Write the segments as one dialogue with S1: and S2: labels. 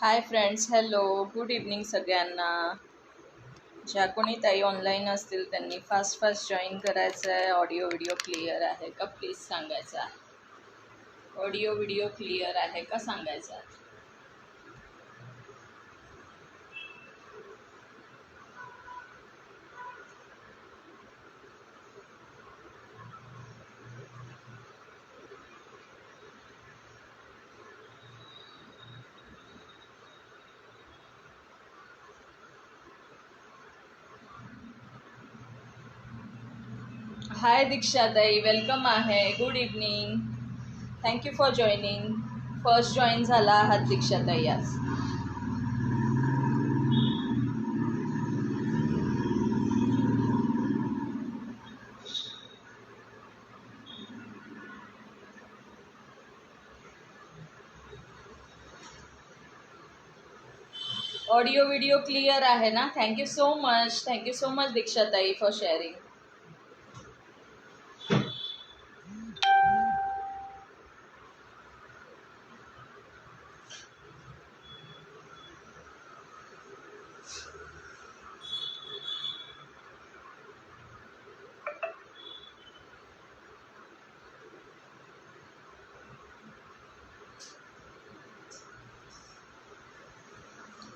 S1: Hi friends, hello, good evening सगळ्यांना. ज्या कोणी ताई ऑनलाईन असतील त्यांनी फास्ट फास्ट जॉईन करायचं आहे. ऑडिओ व्हिडिओ क्लिअर आहे का प्लीज सांगायचं आहे. ऑडिओ व्हिडिओ क्लिअर आहे का सांगायचं आहे. हाय दीक्षा ताई, वेलकम आहे. Good evening. Thank you for joining. First join झाला आहात दीक्षा ताई आज. ऑडिओ व्हिडिओ क्लिअर आहे ना? थँक्यू सो मच दीक्षा ताई फॉर शेअरिंग.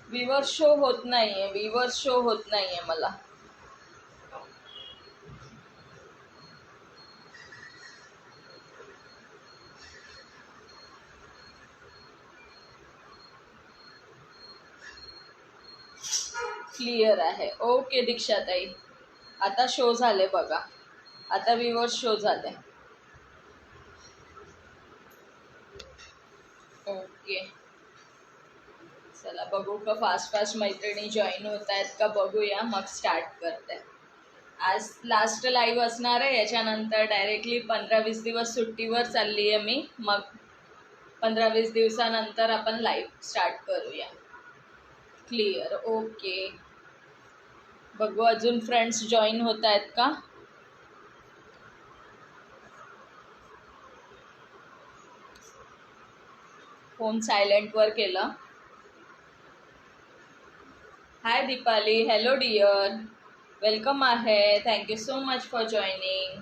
S1: व्ह्यूअर्स शो होत नाहीये मला. क्लिअर आहे. ओके दीक्षाताई, आता शो झाले बघा. आता व्ह्यूअर्स शो झाले. ओके, चला बघू का फास्ट फास्ट मैत्रिणी जॉईन होत आहेत का बघूया, मग स्टार्ट करते. आज लास्ट लाईव्ह असणार आहे. याच्यानंतर डायरेक्टली 15-20 दिवस सुट्टीवर चालली आहे मी. मग 15-20 दिवसानंतर आपण लाईव्ह स्टार्ट करूया. Clear, okay. बघू अजून फ्रेंड्स जॉईन होत आहेत का. फोन सायलेंटवर केलं. Hi Deepali, hello dear, welcome आहे. Thank you so much for joining.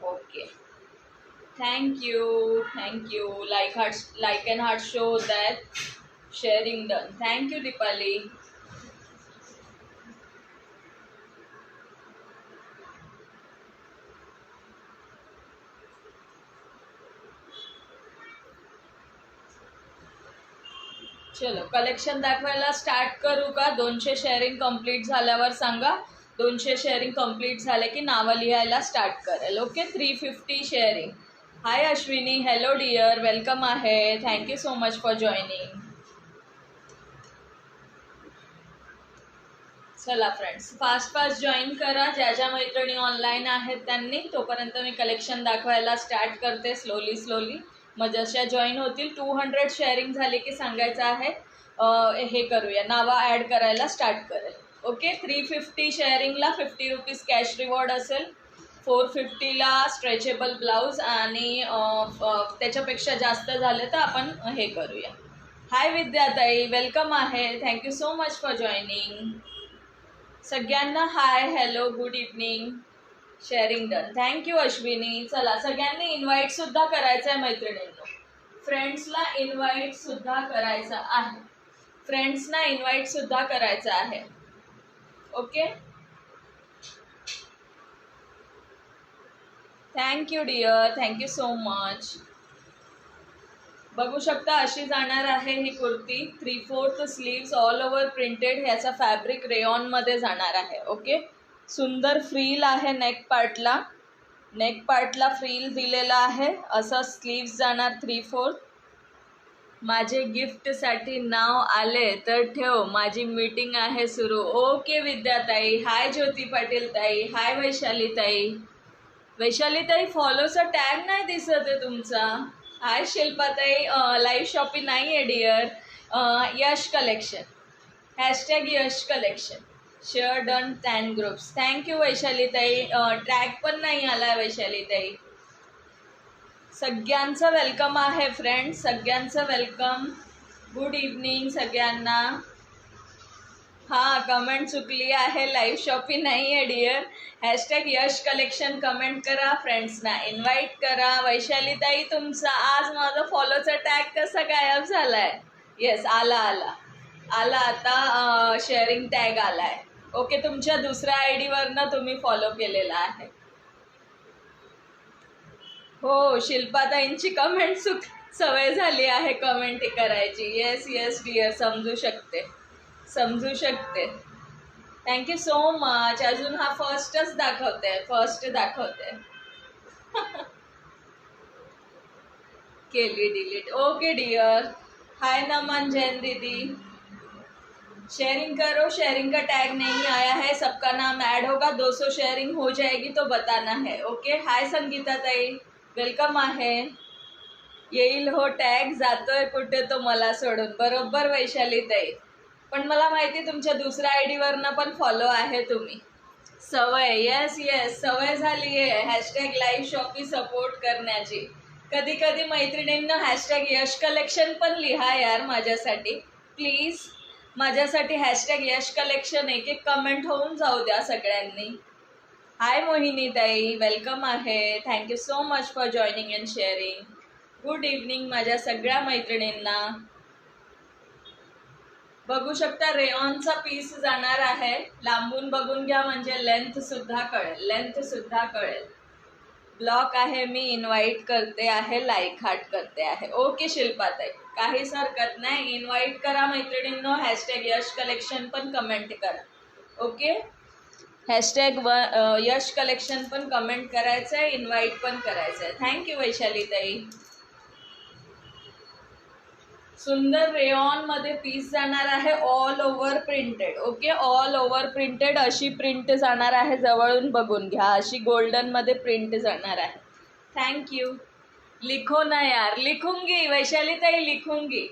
S1: Okay, thank you. Like and heart show होत आहेत. Sharing done. थँक्यू दीपाली. चलो कलेक्शन दाखवायला स्टार्ट करू का. 200 शेअरिंग कंप्लीट झाल्यावर सांगा. 200 शेअरिंग कंप्लीट झाले की नावं लिहायला स्टार्ट करेल. Okay, 350 sharing. Hi Ashwini, hello dear, welcome आहे. Thank you so much for joining. चला फ्रेंड्स, फास्ट फास्ट जॉईन करा. ज्या मैत्रिणी ऑनलाईन आहेत त्यांनी. तोपर्यंत मी कलेक्शन दाखवायला स्टार्ट करते स्लोली. मग जशा जॉईन होतील 200 शेअरिंग झाली की सांगायचं आहे. हे करूया, नावं ॲड करायला स्टार्ट करेल. ओके, 350 शेअरिंगला 50 रुपीज कॅश रिवॉर्ड असेल. 450ला स्ट्रेचेबल ब्लाऊज आणि त्याच्यापेक्षा जास्त झाले तर आपण हे करूया. हाय विद्याताई, वेलकम आहे. Thank you so much for joining. सगळ्यांना hi, hello, good evening. Sharing done. Thank you Ashwini. चला सगळ्यांनी इन्व्हाइट सुद्धा करायचं आहे मैत्रिणींनो. फ्रेंड्सना इन्व्हाइट सुद्धा करायचं आहे. Okay, thank you dear, thank you so much. बघू शकता अशी जाणार आहे ही kurti. 3/4 sleeves all over printed. ह्याचा फॅब्रिक रेयॉनमध्ये जाणार आहे. ओके, सुंदर फ्रील आहे नेक पार्टला फ्रील दिलेला आहे. असं स्लीव्स जाणार 3/4. माझे गिफ्टसाठी नाव आले तर ठेव, माझी मीटिंग आहे सुरू. ओके विद्याताई, हाय ज्योती पाटील ताई, हाय वैशाली ताई, फॉलोचा टॅग नाही दिसत आहे तुमचा. हाय शिल्पाताई, लाईव्ह शॉपिंग नाही आहे dear. Yash collection, hashtag Yash collection, share done 10 groups. Thank you Vaishali ताई. ट्रॅग पण नाही आला वैशाली ताई. सगळ्यांचं वेलकम आहे फ्रेंड्स, सगळ्यांचं वेलकम. गुड इव्हनिंग सगळ्यांना. हां, कमेंट चुकली आहे, लाईव्ह शॉपिंग नाही आहे dear. Hashtag Yash collection comment करा, फ्रेंड्सना इन्व्हाइट करा. वैशालीताई, तुमचा आज माझा फॉलोचा टॅग कसा गायब झाला आहे? येस, आला आला आला आता. शेअरिंग टॅग आला आहे. ओके, तुमच्या दुसऱ्या आय डीवरनं तुम्ही फॉलो केलेला आहे. हो, शिल्पाताईंची कमेंट सवय झाली आहे कमेंट करायची. येस येस डिअर, समजू शकते. Thank you so much. अजून हा फर्स्ट दाखवते. केली delete. Okay dear. Hi Naman Jain दीदी. शेयरिंग करो, शेयरिंग का टैग नहीं आया है, सबका नाम ऐड होगा. 200 शेयरिंग हो जाएगी तो बताना है. ओके. हाय संगीता ताई, वेलकम आहे. येईल हो टॅग, जातोय कुठे तो मला सोडून. बरोबर वैशाली ताई, पण मला माहिती तुमच्या दुसऱ्या आय डीवरनं पण फॉलो आहे तुम्ही. सवय, येस येस, सवय झाली आहे हॅशटॅग लाईव्ह शॉपिंग सपोर्ट करण्याची. कधी कधी मैत्रिणींना हॅशटॅग यश कलेक्शन पण लिहा यार माझ्यासाठी प्लीज. माझ्यासाठी हॅशटॅग यश कलेक्शन एक कमेंट होऊन जाऊ द्या सगळ्यांनी. हाय मोहिनी ताई, वेलकम आहे. Thank you so much for joining and sharing. Good evening माझ्या सगळ्या मैत्रिणींना. बघू शकता रेऑनचा पीस जाणार आहे. लांबून बघून घ्या म्हणजे लेंथ सुद्धा कळेल. ब्लॉक आहे, मी इन्व्हाइट करते आहे, लाईक हार्ट करते आहे. ओके शिल्पाताई, काहीच हरकत नाही. इन्व्हाइट करा मैत्रिणींनो. हॅशटॅग यश कलेक्शन पण कमेंट करा. ओके, हॅशटॅग यश कलेक्शन पण कमेंट करायचं आहे, इन्व्हाइट पण करायचं आहे. थँक्यू वैशालीताई. सुंदर रेऑन मध्ये पीस जाणार आहे, all over printed. Okay, all over printed अशी प्रिंट जाणार आहे. जवळून बघून घ्या, अशी गोल्डन मध्ये प्रिंट जाणार आहे. थँक्यू. लिखो ना यार. लिखूंगी वैशालीताई, लिखूंगी.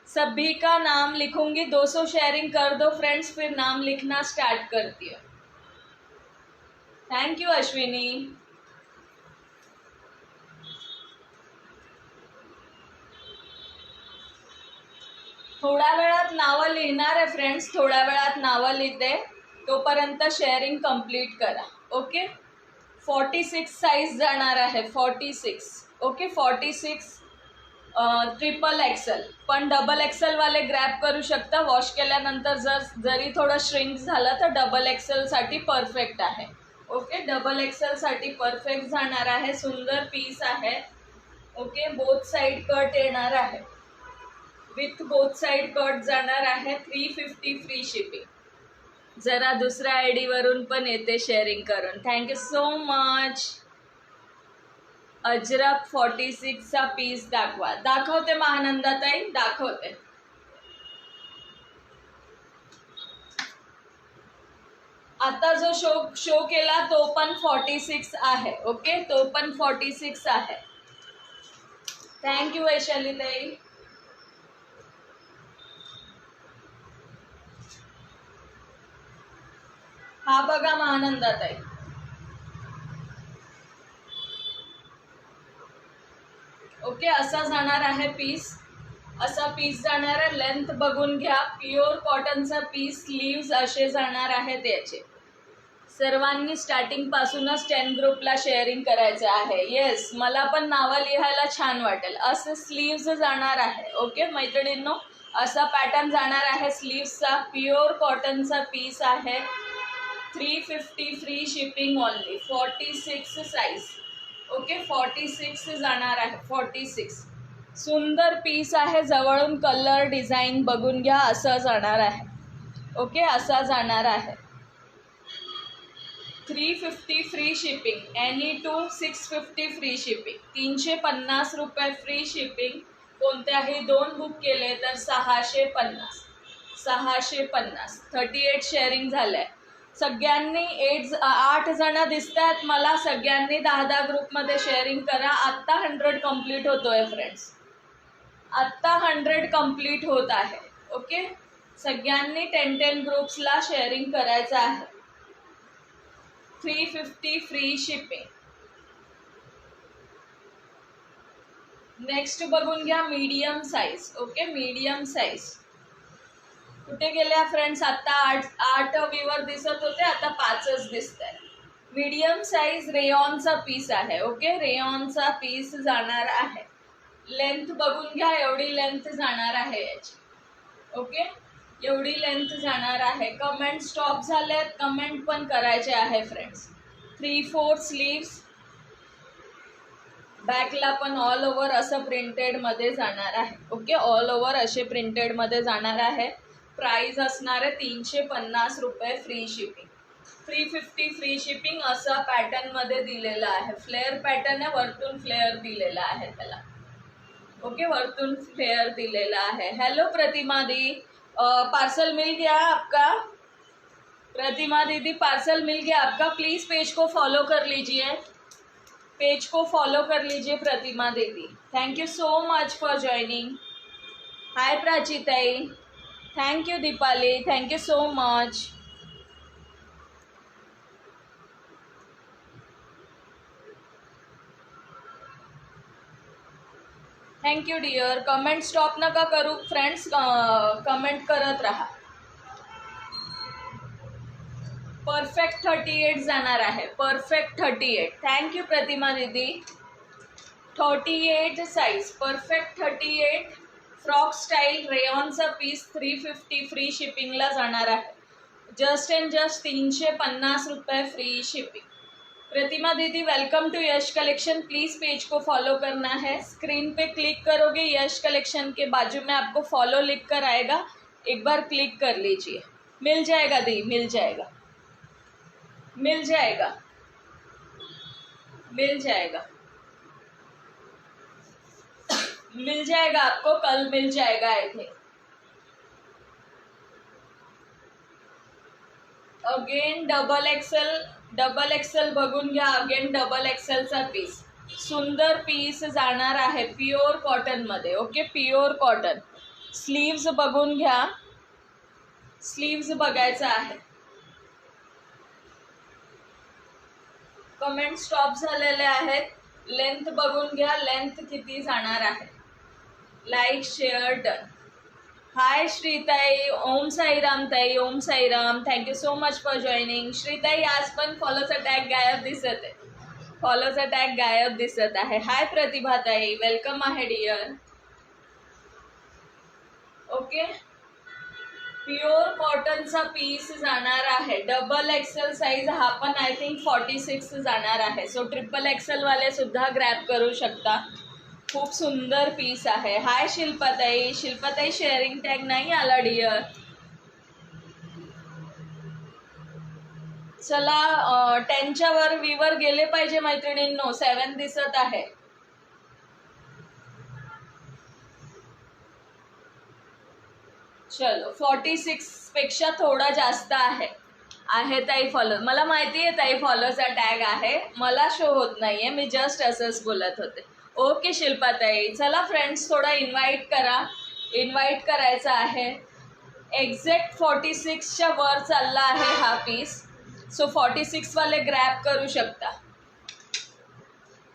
S1: सभी का नाम लिखूंगी. 200 शेयरिंग कर दो फ्रेंड्स, फिर नाम लिखना स्टार्ट करती हूँ. थँक्यू अश्विनी. थोड्या वेळात नावं लिहिणार आहे फ्रेंड्स, थोड्या वेळात नावं लिहिते. तोपर्यंत शेअरिंग कंप्लीट करा. ओके, 46 साईज जाणार आहे. 46. Okay, 46 triple XL. पण डबल एक्सेलवाले ग्रॅब करू शकता. वॉश केल्यानंतर जरी थोडं श्रिंक झालं तर डबल एक्सेलसाठी परफेक्ट आहे. ओके, डबल एक्सेलसाठी परफेक्ट जाणार आहे. सुंदर पीस आहे. ओके, बोथ साईड कट येणार आहे. विथ बोथ साईड कट जाणार आहे. 350 फ्री शिपिंग. जरा दुसऱ्या आय डीवरून पण येते शेअरिंग करून. Thank you so much. अजरक 46चा पीस दाखवते महानंदाताई, दाखवते. आता जो शो केला तो पण 46 आहे. ओके, तो पण 46 आहे. थँक्यू वैशालीताई. हा बघा महानंदाताई, ओके, असा जाणार आहे पीस. असा पीस जाणार आहे. लेंथ बघून घ्या. प्युअर कॉटनचा पीस. स्लीव्ज असे जाणार आहेत याचे. सर्वांनी स्टार्टिंग पासूनच 10 ग्रुपला शेअरिंग करायचं आहे. येस, मला पण नावं लिहायला छान वाटेल. असं स्लीव्ज जाणार आहे. ओके मैत्रिणींनो, असा पॅटर्न जाणार आहे स्लीव्सचा. प्युअर कॉटनचा पीस आहे. 350 free shipping only. 46 size. Okay, 46 जाणार आहे. 46 सुंदर पीस आहे. जवळून कलर डिझाईन बघून घ्या. असं जाणार आहे. ओके, असा जाणार आहे. 350 free shipping. Any to 650 free shipping. 350 रुपये फ्री शिपिंग. कोणत्याही 2 बुक केले तर 650. 38 शेअरिंग झालंय. सगळ्यांनी 8 जण दिसत आहेत मला. सगळ्यांनी 10 ग्रुपमध्ये शेअरिंग करा. आत्ता 100 कंप्लीट होतोय फ्रेंड्स. आत्ता 100 कंप्लीट होत आहे. ओके, सगळ्यांनी 10 ग्रुप्सला शेअरिंग करायचं आहे. 350 फ्री शिपिंग. नेक्स्ट बघून घ्या medium size. Okay, medium size कुठे गेल्या फ्रेंड्स? आता आठ व्ह्यूवर दिसत होते, आता 5च दिसत आहे. मीडियम साईज रेयॉनचा पीस आहे. ओके, रेयॉनचा पीस जाणार आहे. लेंथ बघून घ्या, एवढी लेंथ जाणार आहे याची. ओके, एवढी लेंथ जाणार आहे. कमेंट स्टॉप झालेत, कमेंट पण करायचे आहे फ्रेंड्स. 3/4 स्लीव्स, बॅकला पण ऑल ओव्हर असं प्रिंटेडमध्ये जाणार आहे. ओके, ऑल ओव्हर असे प्रिंटेडमध्ये जाणार आहे. प्राइस असणार आहे 350 रुपये, फ्री शिपिंग. 350 फ्री शिपिंग असं पॅटर्नमध्ये दिलेलं आहे. फ्लेअर पॅटर्न आहे, वरतून फ्लेअर दिलेला आहे त्याला. ओके, वरतून फ्लेअर दिलेला आहे. हेलो प्रतिमा दी, पार्सल मिल गया आपका? प्रतिमा दीदी, पार्सल मिल गया आपका? प्लीज पेज को फॉलो कर लीजिए, पेज को फॉलो कर लीजिए प्रतिमा दीदी. Thank you so much for joining. Hi प्राचीताई, thank you Deepali, thank you so much. Thank you dear. Comment stop नका करू फ्रेंड्स, कमेंट करत राहा. परफेक्ट 38 जाणार आहे. परफेक्ट 38. थँक्यू प्रतिमा दीदी. 38 साईज, परफेक्ट 38 फ्रॉक स्टाईल रेयॉनचा पीस 350 फ्री शिपिंगला जाणार आहे. जस्ट अँड जस्ट 350 रुपये फ्री शिपिंग. प्रतिमा दीदी welcome to Yash collection. Please page को फॉलो करना है. स्क्रीन पे क्लिक करोगे, यश कलेक्शन के बाजू में आपको फॉलो लिख कर आएगा, एक बार क्लिक कर लीजिए. मिल जाएगा दी, मिल जाएगा, मिल जाएगा, मिल जाएगा, मिल जाएगा आपको, कल मिल जाएगा I think. Again double Excel बघून घ्या. अगेन डबल एक्सेलचा पीस, सुंदर पीस जाणार आहे प्युअर कॉटन मध्ये. Okay, pure cotton. स्लीव्ज बघून घ्या, स्लीव्ज बघायचा आहे. कमेंट स्टॉप झालेले आहेत. लेंथ बघून घ्या, लेंथ किती जाणार आहे. Like share done. हाय श्रीताई, ओम साईराम ताई, Om Sairam. Thank you so much for joining. श्रीताई आज पण फॉलोचा टॅग गायब दिसत आहे, फॉलोचा टॅग गायब दिसत आहे. हाय प्रतिभा ताई, वेलकम आहे डिअर. ओके, प्युअर कॉटनचा पीस जाणार आहे. डबल एक्सेल साईज, हा पण आय थिंक 46 जाणार आहे. सो ट्रिपल एक्सेल वाले सुद्धा ग्रॅब करू शकता. खूप सुंदर पीस आहे. हाय शिल्पाताई, शिल्पाताई शेअरिंग टॅग नाही आला डिअर. चला 10च्या वर वीवर गेले पाहिजे मैत्रिणींनो. 7 दिसत आहे. चलो 46 पेक्षा थोडा जास्त आहे. ताई फॉलो, मला माहिती आहे ताई फॉलोचा टॅग आहे, मला शो होत नाहीये, मी जस्ट असंच बोलत होते. ओके शिल्पाताई, चला फ्रेंड्स थोडा इन्व्हाइट करा, इन्व्हाइट करायचा आहे. एक्झॅक्ट 46च्या वर चालला आहे हा पीस. सो 46 वाले ग्रॅब करू शकता.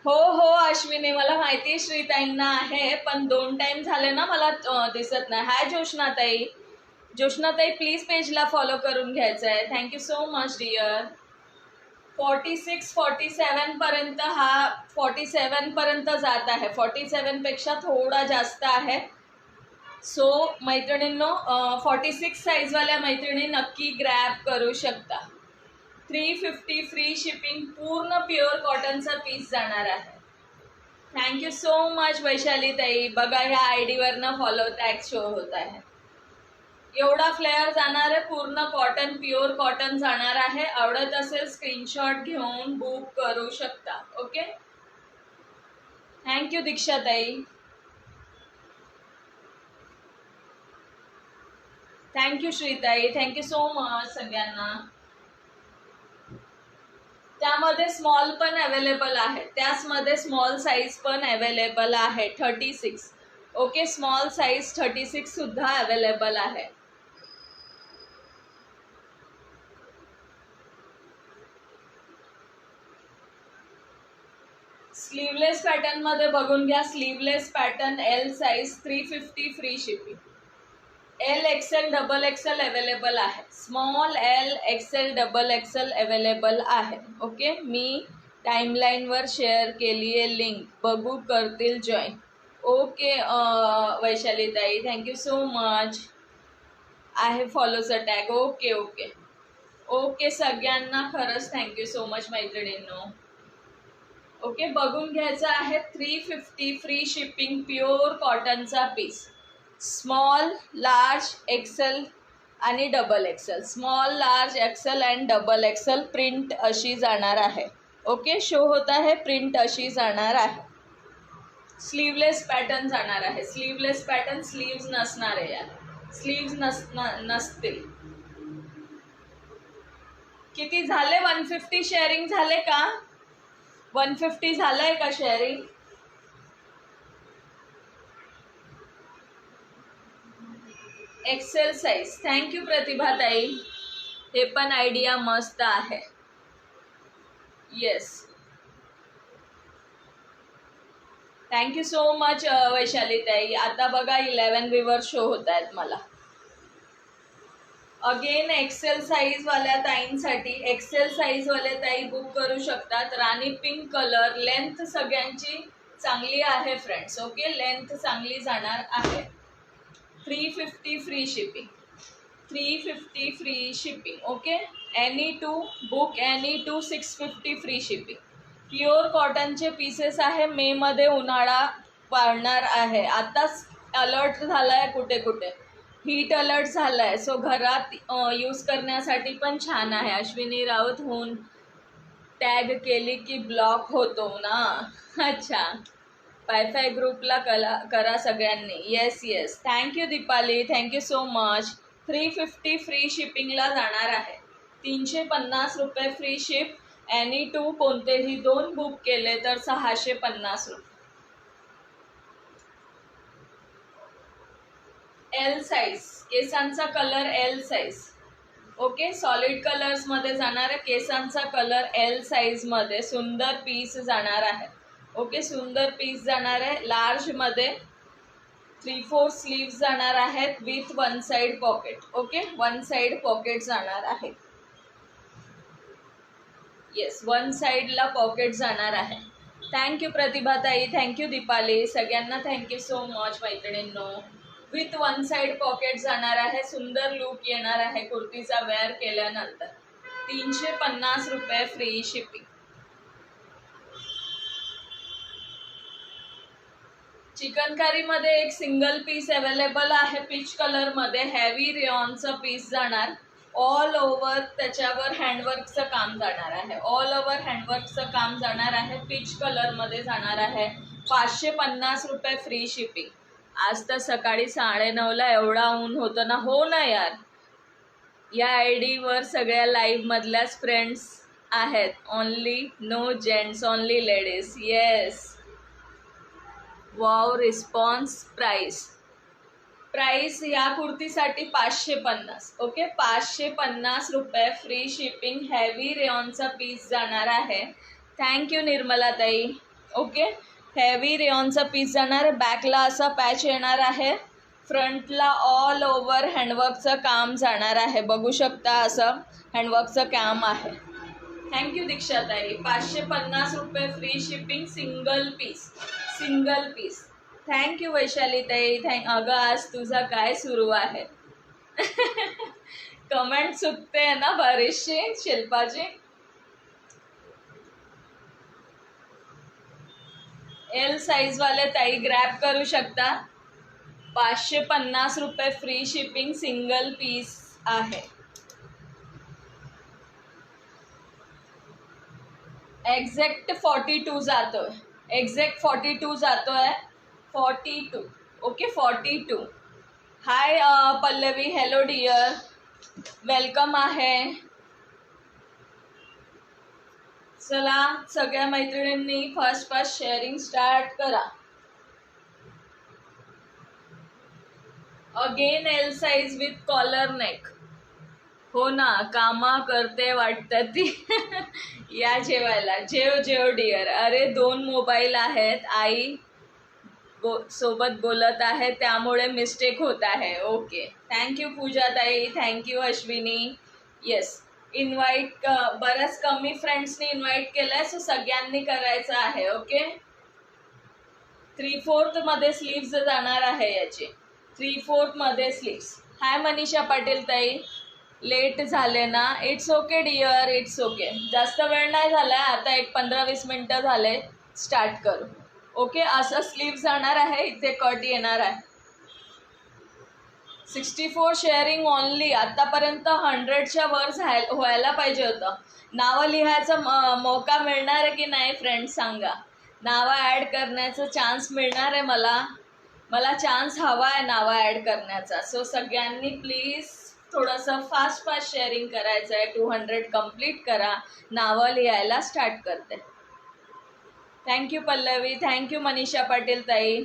S1: हो हो अश्विनी, मला माहिती आहे श्रीताईंना आहे, पण 2 टाइम झाले ना, मला दिसत नाही. हाय जोशनाताई, जोशनाताई प्लीज पेजला फॉलो करून घ्यायचं आहे. Thank you so much dear. 46 47 पर्यंत, हा 47 पर्यंत जात आहे. 47 पेक्षा थोडा जास्त आहे. सो मैत्रिणींनो 46 साईजवाल्या मैत्रिणी नक्की ग्रॅब करू शकता. 350 फ्री शिपिंग, पूर्ण प्युअर कॉटनचा पीस जाणार आहे. थँक्यू सो मच वैशाली ताई. बघा ह्या आयडीवरनं फॉलो टॅग शो होत आहे. एवढा फ्लेअर जाणार आहे, पूर्ण कॉटन, प्युअर कॉटन जाणार आहे. आवडत असेल स्क्रीनशॉट घेऊन बुक करू शकता. ओके, थँक्यू दीक्षा ताई, थँक्यू श्रीताई, थँक्यू सो मच सगळ्यांना. त्यामध्ये स्मॉल पण अवेलेबल आहे, त्याचमध्ये स्मॉल साईज पण अवेलेबल आहे 36. ओके, स्मॉल साईज 36 सुद्धा अवेलेबल आहे. स्लीवलेस पॅटर्न मध्ये बघून घ्या. Sleeveless pattern L size 350 free shipping. L XL double XL available आहे. Small L XL double XL available आहे. ओके, मी टाइमलाईनवर शेअर केली आहे लिंक, बघू करतील जॉईन. ओके वैशाली ताई, थँक्यू सो मच. आहे फॉलोचं टॅग. ओके ओके ओके, सगळ्यांना खरंच थँक्यू सो मच मैत्रिणींनो. ओके, बघून घ्यायचं आहे. 350 फ्री शिपिंग, प्युअर कॉटनचा पीस. स्मॉल लार्ज एक्सेल आणि double XL. Small large Excel and double XL. Print अशी जाणार आहे. ओके, शो होता है, प्रिंट अशी जाणार आहे. स्लीवलेस पॅटर्न जाणार आहे. स्लीवलेस पॅटर्न, स्लीव्ज नसणार आहे यार, स्लीव्ज नसतील. किती झाले? 150 शेअरिंग झाले का? 150 झालंय का शेअरिंग? XL size. थँक्यू प्रतिभा ताई, हे पण आयडिया मस्त आहे. Yes, thank you so much Vaishali ताई. आता बघा 11 व्ह्यूवर शो होत आहेत मला. अगेन एक्सेल साईजवाल्या ताईंसाठी, एक्सेल साईजवाले ताई बुक करू शकतात. राणी पिंक कलर. लेंथ सगळ्यांची चांगली आहे फ्रेंड्स. ओके, लेंथ चांगली जाणार आहे. 350 free shipping. 350 free shipping. Okay, any two book, any to 650 free shipping. Pure कॉटनचे पीसेस आहे. मे मध्ये उन्हाळा वाढणार आहे. आताच अलर्ट झाला आहे, कुठे कुठे हीट अलर्ट झाला आहे. सो घरात यूज करण्यासाठी पण छान आहे. अश्विनी राऊत होऊन टॅग केली की ब्लॉक होतो ना. अच्छा, वायफाय ग्रुपला करा सगळ्यांनी. Yes yes, thank you Deepali, thank you so much. 350 free शिपिंगला जाणार आहे. 350 रुपये फ्री शिप. एनी टू कोणतेही 2 बुक केले तर 650 रुपये. एल साईज, केसांचा colour L size. Okay, solid colours मध्ये जाणार आहे. केसांचा कलर एल साईज मध्ये सुंदर पीस जाणार आहे. ओके, सुंदर पीस जाणार आहे. लार्ज मध्ये 3/4 स्लीव्स जाणार आहेत with 1 side pocket. Okay, 1 side pocket जाणार आहे. येस, 1 साइडला पॉकेट जाणार आहे. थँक्यू प्रतिभाताई, थँक्यू दीपाली, सगळ्यांना थँक्यू सो मच मैत्रिणींनो. विथ 1 साइड पॉकेट जाणार आहे. सुंदर लुक येणार आहे कुर्तीचा वेअर केल्यानंतर. 350 रुपये फ्री शिपिंग. चिकनकारीमध्ये एक सिंगल पीस अवेलेबल आहे पीच कलरमध्ये. हेवी रेयॉनचं पीस जाणार. ऑल ओव्हर त्याच्यावर हँडवर्कचं काम जाणार आहे. ऑल ओव्हर हँडवर्कचं काम जाणार आहे. पीच कलरमध्ये जाणार आहे. 550 रुपये फ्री शिपिंग. आज तर सकाळी 9:30ला एवढा ऊन होतं ना. हो ना यार, या आय डीवर सगळ्या लाईव्ह मधल्याच फ्रेंड्स आहेत. Only no gents, only ladies. Yes, wow response. Price या कुर्तीसाठी 550. ओके, 550 रुपये फ्री शिपिंग. हेवी रेयॉनचा पीस जाणार आहे. थँक्यू निर्मला ताई. ओके, हेवी रेयॉनचा पीस जाणार आहे. बॅकला असा पॅच येणार आहे. फ्रंटला ऑल ओव्हर हँडवर्कचं काम जाणार आहे. बघू शकता असं हँडवर्कचं काम आहे. थँक्यू दीक्षाताई. 550 रुपये free shipping. Single piece. Thank you Vaishali ताई. अगं आज तुझा काय सुरू आहे? कमेंट चुकते ना बरीचशी शिल्पाची. एल साईजवाले ताई ग्रॅब करू शकता. 550 रुपये फ्री शिपिंग. सिंगल पीस आहे. एक्झॅक्ट 42 जातोय. एक्झॅक्ट 42 जातोय. 42. Okay, 42. Hi Pallavi, hello dear, welcome आहे. चला सगळ्या मैत्रिणींनी फर्स्ट शेअरिंग स्टार्ट करा. Again L size with collar neck. हो ना, कामा करते वाटतं ती. या जेवायला. जेव जेव डिअर. अरे 2 मोबाईल आहेत, आई सोबत बोलत आहे त्यामुळे मिस्टेक होत आहे. ओके, थँक्यू पूजा ताई, थँक्यू अश्विनी. येस, इन्व्हाइट बऱ्याच कमी फ्रेंड्सनी इन्व्हाइट केलंय, सो सगळ्यांनी करायचं आहे. ओके, 3/4 मध्ये स्लीव्स जाणार आहे याची. 3/4 मध्ये स्लीव्स. हाय मनीषा पाटील ताई, लेट झाले ना. It's okay dear, it's okay. जास्त वेळ नाही झालाय, आता एक 15-20 मिनटं झाले, स्टार्ट करू. ओके, असं स्लीव्स जाणार आहे, इथे कट येणार आहे. 64 शेअरिंग ओनली. आतापर्यंत 100च्या वर व्हायला पाहिजे होतं. नावं लिहायचा मौका मिळणार आहे की नाही फ्रेंड्स सांगा. नावं ॲड करण्याचा चान्स मिळणार आहे मला चान्स हवा आहे नावं ॲड करण्याचा. सो सगळ्यांनी प्लीज थोडंसं फास्ट शेअरिंग करायचं आहे. 200 कंप्लीट करा. नावं लिहायला स्टार्ट करते. थँक्यू पल्लवी, थँक्यू मनीषा पाटील ताई,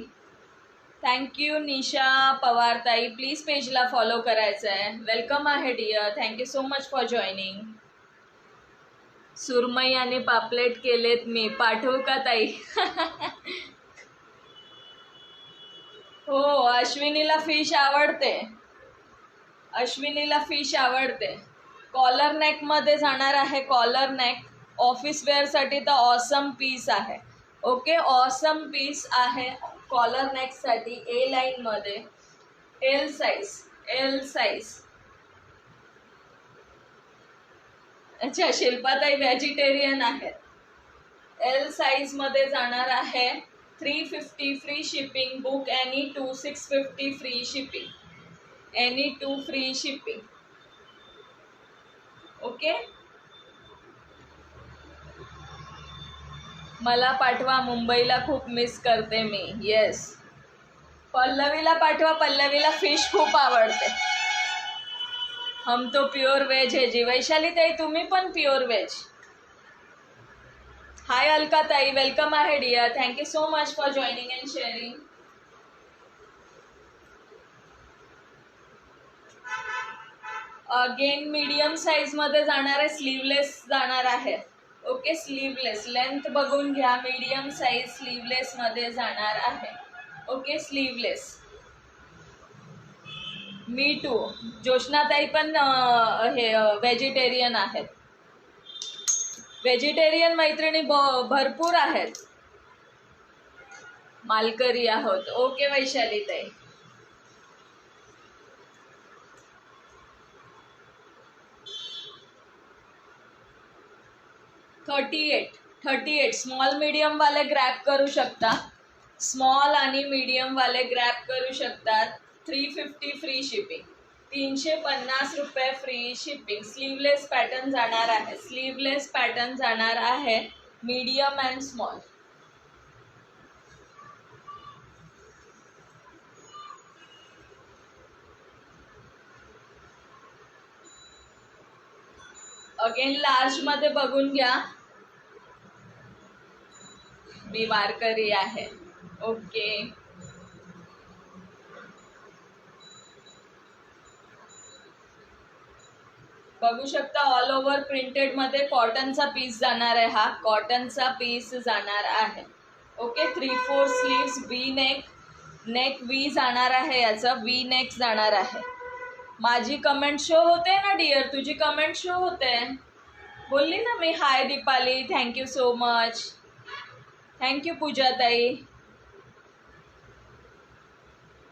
S1: थँक्यू निशा पवार ताई. प्लीज पेजला फॉलो करायचं आहे. वेलकम आहे dear, thank you so much for joining. सुरमई आणि पापलेट केलेत मी, पाठवू का ताई? हो, अश्विनीला फिश आवडते, अश्विनीला फिश आवडते. कॉलर नेकमध्ये जाणार आहे. कॉलर नेक ऑफिस वेअरसाठी तर ऑसम पीस आहे. ओके, ऑसम पीस आहे कॉलर नेकसाठी. ए लाईनमध्ये एल साईज. अच्छा, शिल्पाताई व्हेजिटेरियन आहेत. एल साईजमध्ये जाणार आहे. 350 free shipping. Book any 2 650 free shipping. Any 2 free shipping. Okay, मला पाठवा, मुंबईला खूप मिस करते मी. येस, पल्लवीला पाठवा, पल्लवीला फिश खूप आवडते. हम तो प्युअर वेज है जी. वैशाली ताई, तुम्ही पण प्युअर वेज. हाय अलका ताई, वेलकम आहे dear, thank you so much for joining and sharing. Again medium साईजमध्ये जाणार आहे. स्लीवलेस जाणार आहे. ओके, स्लीवलेस लेंथ बघून घ्या. मीडियम साईज स्लीवलेसमध्ये जाणार आहे. Okay, sleeveless. मी टू. जोशनाताई पण हे व्हेजिटेरियन आहेत. व्हेजिटेरियन मैत्रिणी भरपूर आहेत. मालकरी आहोत. ओके वैशाली ताई. थर्टी एट स्मॉल मीडियम वाले ग्रॅप करू शकता. स्मॉल आणि मीडियम वाले ग्रॅप करू शकतात. 350 फ्री शिपिंग. 350 रुपये फ्री शिपिंग. स्लीवलेस पॅटर्न जाणार आहे. स्लीवलेस पॅटर्न जाणार आहे. Medium and small. Again large मध्ये बघून घ्या. मी वारकरी आहे. ओके, बघू शकता ऑल ओव्हर प्रिंटेड मध्ये कॉटनचा पीस जाणार आहे. हा कॉटनचा पीस जाणार आहे. Okay, 3/4 sleeves. V neck V जाणार आहे. याचं वी नेक जाणार आहे. माझी कमेंट शो होते ना डिअर, तुझी कमेंट शो होते. बोलली ना मी. Hi Deepali, thank you so much. Thank you पूजाताई.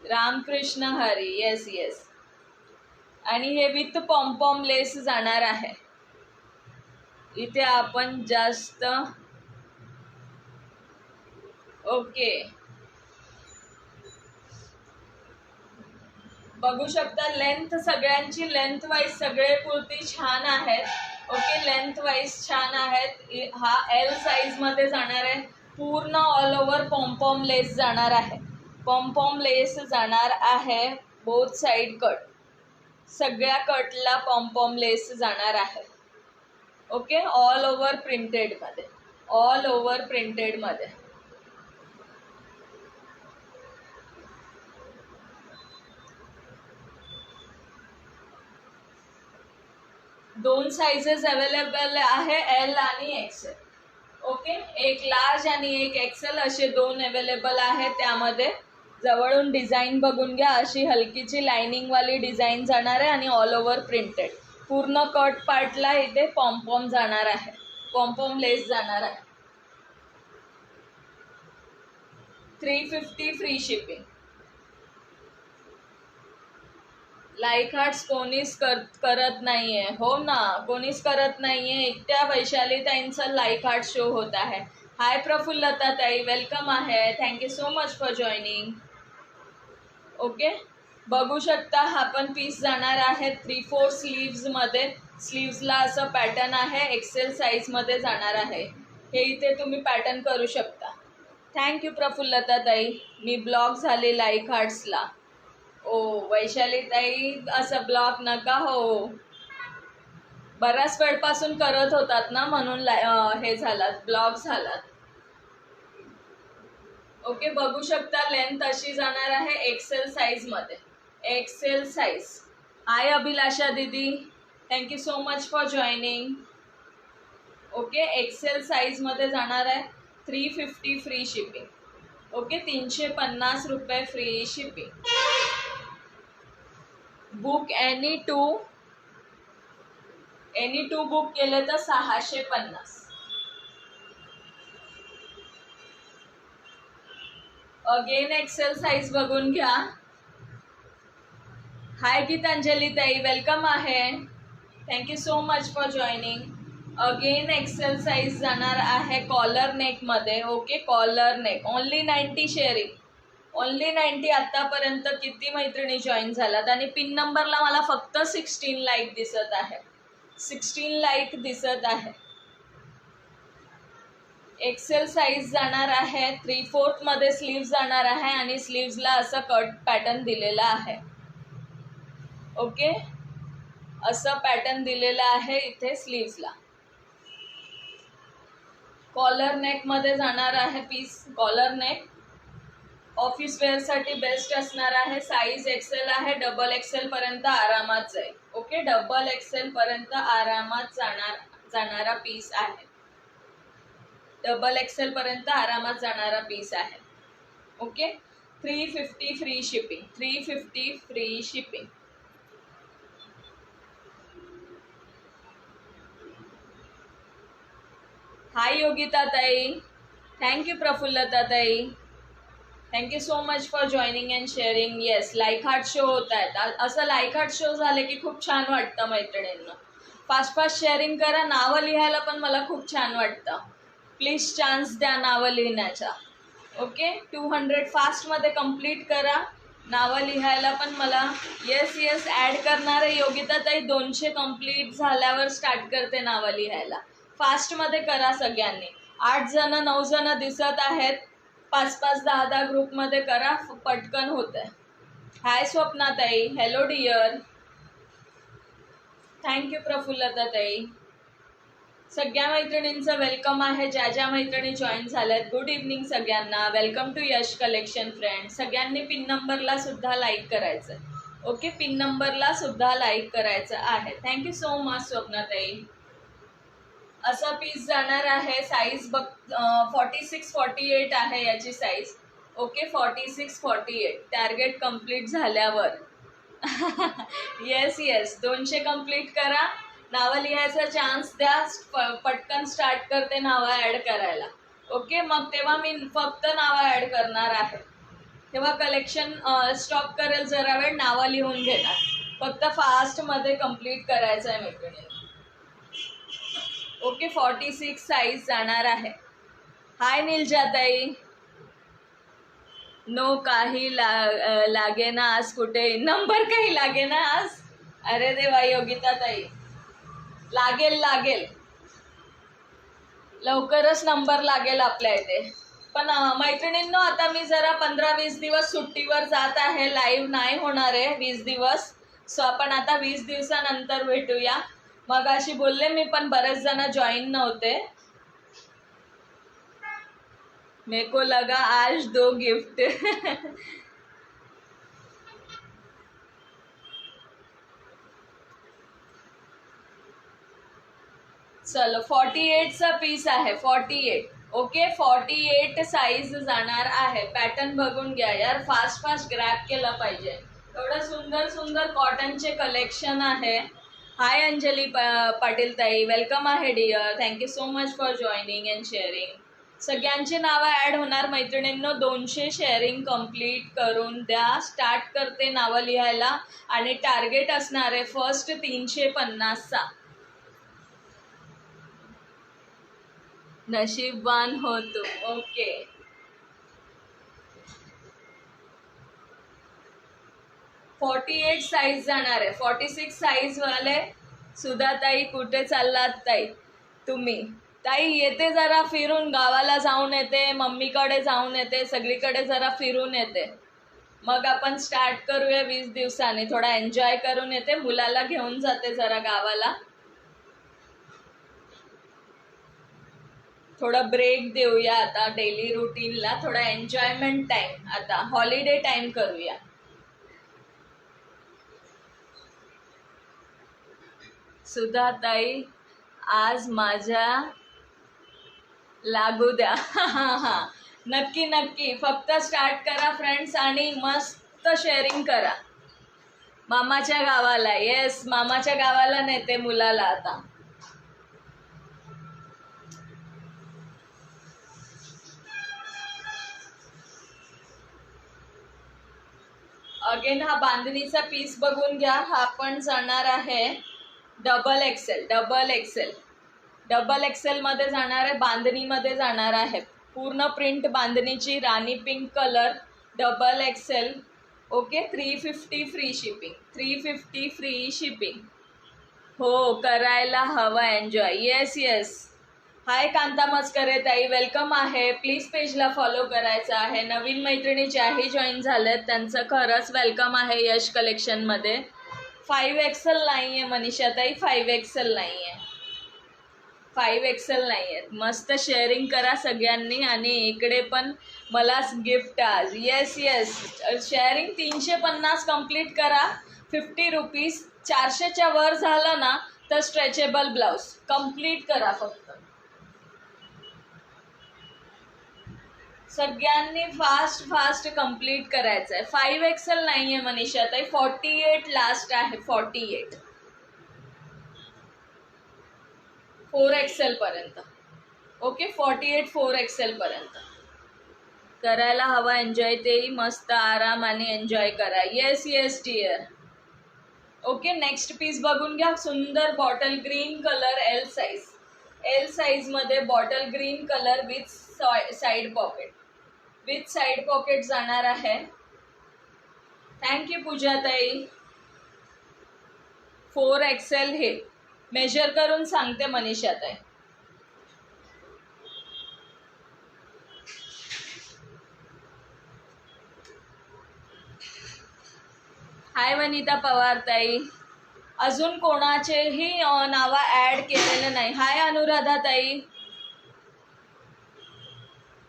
S1: रामकृष्ण हरी. Yes yes. आणि हे विथ पॉम्पॉम लेस जाणार आहे. इथे आपण जास्त ओके बघू शकता. लेंथ सगळ्यांची लेंथ वाईज सगळे कुर्ती छान आहेत. ओके, लेंथ वाईज छान आहेत. हा एल साईज मध्ये जाणार आहे. पूर्ण ऑल ओव्हर पॉम्पॉम लेस जाणार आहे. पॉम्पॉम लेस जाणार आहे. Both side cut. सगळ्या कटला पॉम्पॉम लेस जाणार आहे. ओके, ऑल ओव्हर प्रिंटेड मध्ये. ऑल ओव्हर प्रिंटेड मध्ये. दोन साइजेस अवेलेबल आहे, एल आणि एक्सेल. ओके, एक लार्ज आणि एक एक्सेल असे दोन अवेलेबल आहे. त्यामध्ये जवळून डिझाईन बघून घ्या. अशी हलकीची लाइनिंगवाली डिझाईन जाणार आहे आणि ऑल ओव्हर प्रिंटेड. पूर्ण कट पार्टला इथे पॉम्पॉम जाणार आहे, पॉम्पॉम लेस जाणार आहे. 350 फ्री शिपिंग. लाईक हार्ट्स कोणीच करत नाहीये. हो ना, कोणीच करत नाहीये. एकट्या वैशाली ताईंचा लाईक हार्ट शो होत आहे. हाय प्रफुल्लता ताई, वेलकम आहे. Thank you so much for joining. Okay, बघू शकता हा पण पीस जाणार आहे 3/4 स्लीव्समध्ये. स्लीव्सला असं पॅटर्न आहे, एक्सेल साईजमध्ये जाणार आहे. हे इथे तुम्ही पॅटर्न करू शकता. थँक्यू प्रफुल्लता ताई. मी ब्लॉक झाले लाईक हार्ट्सला. ओ वैशाली ताई, असं ब्लॉक नका हो. बऱ्याच वेळपासून करत होतात ना, म्हणून हे झालात, ब्लॉक झालात. ओके, बघू शकता लेंथ अशी जाणार आहे एक्सेल साईजमध्ये. XL size. हाय अभिलाषा दीदी, thank you so much for joining. Okay, XL साईजमध्ये जाणार आहे. 350 फ्री शिपिंग. ओके, 350 रुपये free shipping. Book any two book केले तर 650. अगेन एक्सेल साईज बघून घ्या. हाय गीतांजली ताई, वेलकम आहे. Thank you so much for joining. Again XL size जाणार आहे कॉलर नेकमध्ये. Okay, collar neck. Only 90 sharing. Only 90. आतापर्यंत किती मैत्रिणी जॉईन झालात आणि पिन नंबरला मला फक्त 16 लाईक दिसत आहे. 16 लाईक दिसत आहे. एक्सेल साईज जाणार आहे. 3/4 मध्ये स्लीव्ह जाणार आहे आणि स्लीव्सला असं कट पॅटर्न दिलेला आहे. ओके, असं पॅटर्न दिलेलं आहे इथे स्लीव्सला. कॉलर नेक मध्ये जाणार आहे पीस. कॉलर नेक ऑफिस वेअरसाठी बेस्ट असणार आहे. साईज एक्सेल आहे. डबल एक्सेल पर्यंत आरामात जाईल. ओके, डबल एक्सेल पर्यंत आरामात जाणारा पीस आहे. डबल एक्सेल पर्यंत आरामात जाणारा पीस आहे. Okay, 350 free shipping. 350 free shipping. Hi Yogita ताई, थँक्यू प्रफुल्लता ताई, thank you so much for joining and sharing. Yes, like heart show होत आहेत. असं लाईक हार्ट शो झाले की खूप छान वाटतं मैत्रिणींना. फास्ट फास्ट शेअरिंग करा. नावं लिहायला पण मला खूप छान वाटतं. प्लीज चान्स द्या नावं लिहिण्याचा. ओके, 200 फास्टमध्ये कंप्लीट करा. नावं लिहायला पण मला. येस ॲड करणार आहे योगिता ताई. 200 कंप्लीट झाल्यावर स्टार्ट करते नावं लिहायला. फास्टमध्ये करा सगळ्यांनी. 8 जण 9 जण दिसत आहेत. 5-5 10-10 ग्रुपमध्ये करा, पटकन होतंय. हाय स्वप्ना ताई, हॅलो डिअर. थँक्यू प्रफुल्लता ताई. सगळ्या मैत्रिणींचं वेलकम आहे. ज्या ज्या मैत्रिणी जॉईन झाल्यात, गुड इव्हनिंग सगळ्यांना. Welcome to Yash collection friend. सगळ्यांनी पिन नंबरला सुद्धा लाईक करायचं. ओके, पिन नंबरला सुद्धा लाईक करायचं आहे. थँक्यू सो मच स्वप्नाताई. असा पीस जाणार आहे. साईज 46-48 आहे याची साईज. ओके, 46-48. टार्गेट कंप्लीट झाल्यावर येस 200 कंप्लीट करा. नावं लिहायचा चान्स द्या. पटकन स्टार्ट करते नावं ॲड करायला. ओके, मग तेव्हा मी फक्त नावं ॲड करणार आहे. तेव्हा कलेक्शन स्टॉप करेल जरा वेळ. नावं लिहून घेणार. फक्त फास्टमध्ये कंप्लीट करायचं आहे मैत्रिणी. ओके, 46 साईज जाणार आहे. हाय नीलजाताई. नो, काही लागे ना आज. कुठे नंबर काही लागे ना आज. अरे देवा योगिता ताई, लागेल लवकरच नंबर लागेल आपल्या इथे. पण मैत्रिणींनो, आता मी जरा 15-20 दिवस सुट्टीवर जात आहे. लाईव्ह नाही होणार आहे 20 दिवस. सो आपण आता 20 दिवसानंतर भेटूया. मग अशी बोलले मी, पण बरेच जण जॉईन नव्हते. मेरे को लगा आज 2 गिफ्ट. चलो 48चा पीस आहे 48. ओके 48 साईज जाणार आहे. पॅटर्न बघून घ्या यार, फास्ट फास्ट ग्रॅब केला पाहिजे. एवढं सुंदर सुंदर कॉटनचे कलेक्शन आहे. हाय अंजली पाटील ताई, वेलकम आहे dear. Thank you so much for joining and sharing. सगळ्यांची नावं ॲड होणार मैत्रिणींनो. 200 शेअरिंग कंप्लीट करून द्या. स्टार्ट करते नावं लिहायला आणि टार्गेट असणार आहे फर्स्ट 350चा. नशीबवान हो तू. ओके 48 साईज जाणार आहे. 46 साईज वाले सुधा ताई कुठे चाललात ताई तुम्ही? ताई येते जरा फिरून, गावाला जाऊन येते, मम्मीकडे जाऊन येते, सगळीकडे जरा फिरून येते. मग आपण स्टार्ट करूया 20 दिवसांनी. थोडा एन्जॉय करून येते, मुलाला घेऊन जाते जरा गावाला. थोडा ब्रेक देऊया आता डेली रुटीनला, थोडा एन्जॉयमेंट टाइम, आता हॉलिडे टाइम करूया. सुधा ताई आज माझ्या लागू द्या. नक्की नक्की, फक्त स्टार्ट करा फ्रेंड्स आणि मस्त शेअरिंग करा. मामाच्या गावाला, येस मामाच्या गावाला नेते मुलाला आता. अगेन हा बांधणीचा पीस बघून घ्या. हा पण जाणार आहे डबल एक्सेल. डबल एक्सेल मध्ये जाणार आहे, बांधणीमध्ये जाणार आहे. पूर्ण प्रिंट बांधणीची, rani pink colour, double XL. Okay 350 free shipping. 350 free shipping. हो करायला हवा enjoy. Yes yes. Hi Kanta Maskare ताई, वेलकम आहे. प्लीज पेजला फॉलो करायचं आहे. नवीन मैत्रिणी ज्याही जॉईन झाल्यात त्यांचं खरंच वेलकम आहे यश कलेक्शनमध्ये. 5XL नाही आहे मनीषा ताई, 5XL नाही आहे, 5XL नाही आहेत. मस्त शेअरिंग करा सगळ्यांनी आणि इकडे पण मला गिफ्ट आज. येस येस, शेअरिंग 350 कंप्लीट करा. 50 रुपीज. 400च्या वर झालं ना तर स्ट्रेचेबल ब्लाउज कंप्लीट करा. फक्त सगळ्यांनी फास्ट फास्ट कंप्लीट करायचं आहे. 5XL नाही आहे मनीषा ताई, 48 लास्ट आहे. 48 4XL पर्यंत. ओके 48 4XL पर्यंत करायला हवा एन्जॉय. तेही मस्त आराम आणि एन्जॉय करा. Yes yes dear. Okay next piece बघून घ्या. सुंदर bottle green colour, L size मध्ये bottle green colour with side pocket. With side pocket जाणार आहे. थँक्यू पूजा ताई. 4XL हे मेजर करून सांगते मनीषा ताई. हाय वनिता पवार ताई. अजून कोणाचेही नावं ॲड केलेलं नाही. हाय अनुराधा ताई.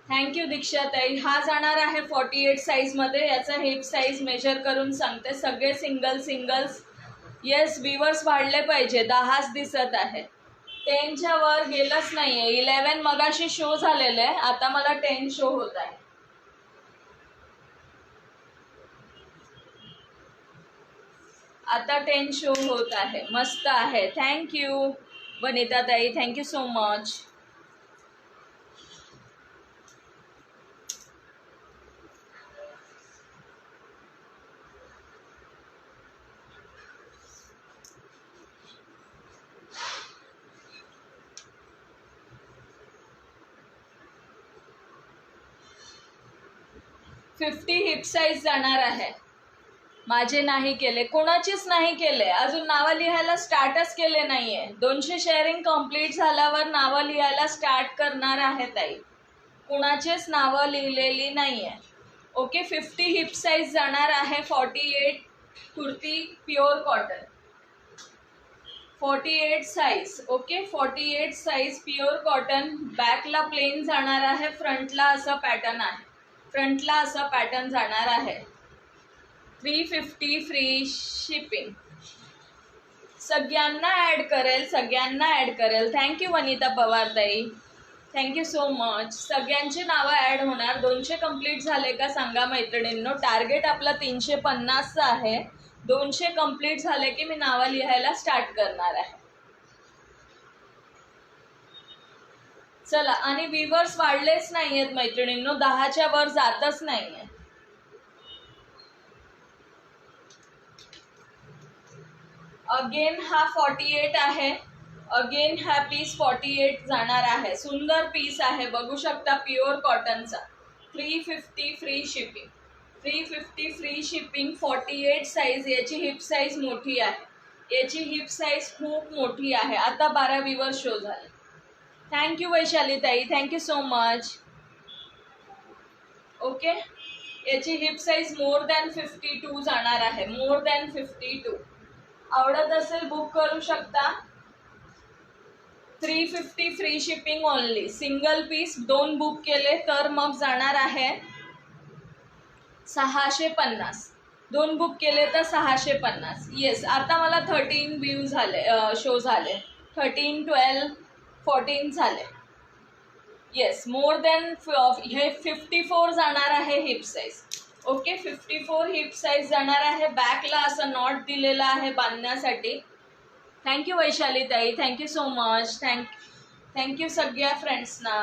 S1: थँक्यू दीक्षा ताई. हा जाणार आहे 48 साईजमध्ये. याचा हिप साईज मेजर करून सांगते. सगळे सिंगल्स. येस व्ह्यूअर्स वाढले पाहिजे. 10च दिसत आहे. 10च्या वर गेलंच नाही आहे. 11 मगाशी शो झालेलं आहे, आता मला 10 शो होत आहे. आता 10 शो होत आहे. मस्त आहे. थँक्यू वनिता ताई, thank you so much. Fifty heap size जाणार आहे. माझे नाही केले, कोणाचीच नाही केले. अजून नावं लिहायला स्टार्टच केले नाहीये. 200 शेअरिंग कंप्लीट झाल्यावर नावं लिहायला स्टार्ट करणार आहे ताई. कोणाचेच नावं लिहिलेली नाहीये. ओके 50 हिप साईज जाणार आहे. 48 kurti pure cotton. 48 size. Okay 48 size pure cotton. बॅकला प्लेन जाणार आहे, फ्रंटला असं पॅटर्न आहे. फ्रंटला असं पॅटर्न जाणार आहे. 350 फ्री शिपिंग. सगळ्यांना ॲड करेल. थँक्यू वनिता पवार ताई, थँक्यू सो मच. सगळ्यांची नावं ॲड होणार. 200 कंप्लीट झाले का सांगा मैत्रिणींनो. टार्गेट आपला 350चं आहे. 200 कंप्लीट झाले की मी नावं लिहायला स्टार्ट करणार आहे. चला, आणि व्ह्यूअर्स वाढलेच नाही आहेत मैत्रिणींनो, 10च्या वर जातच नाही आहे. अगेन हा 48 आहे. अगेन हा पीस 48 जाणार आहे. सुंदर पीस आहे, बघू शकता, प्युअर कॉटनचा. 350 free shipping. 350 free shipping. 48 size. याची हिप साईज मोठी आहे. याची हिप साईज खूप मोठी आहे. आता 12 व्ह्यूअर शो झाले. थँक्यू वैशाली ताई, थँक्यू सो मच. ओके, याची हिप साईज मोर दॅन 52 जाणार आहे. More than 52. आवडत असेल बुक करू शकता. 350 free shipping only. Single piece 2 book केले तर मग जाणार आहे 650. 2 बुक केले तर 650. येस, आता मला 13 व्ह्यू झाले, शो झाले. 13, 12, 14 झाले. येस, मोर दॅन हे 54 जाणार आहे heap size. Okay, 54 heap size जाणार आहे. बॅकला असं नॉट दिलेला आहे बांधण्यासाठी. थँक्यू वैशाली ताई, थँक्यू सो मच. थँक्यू सगळ्या फ्रेंड्सना.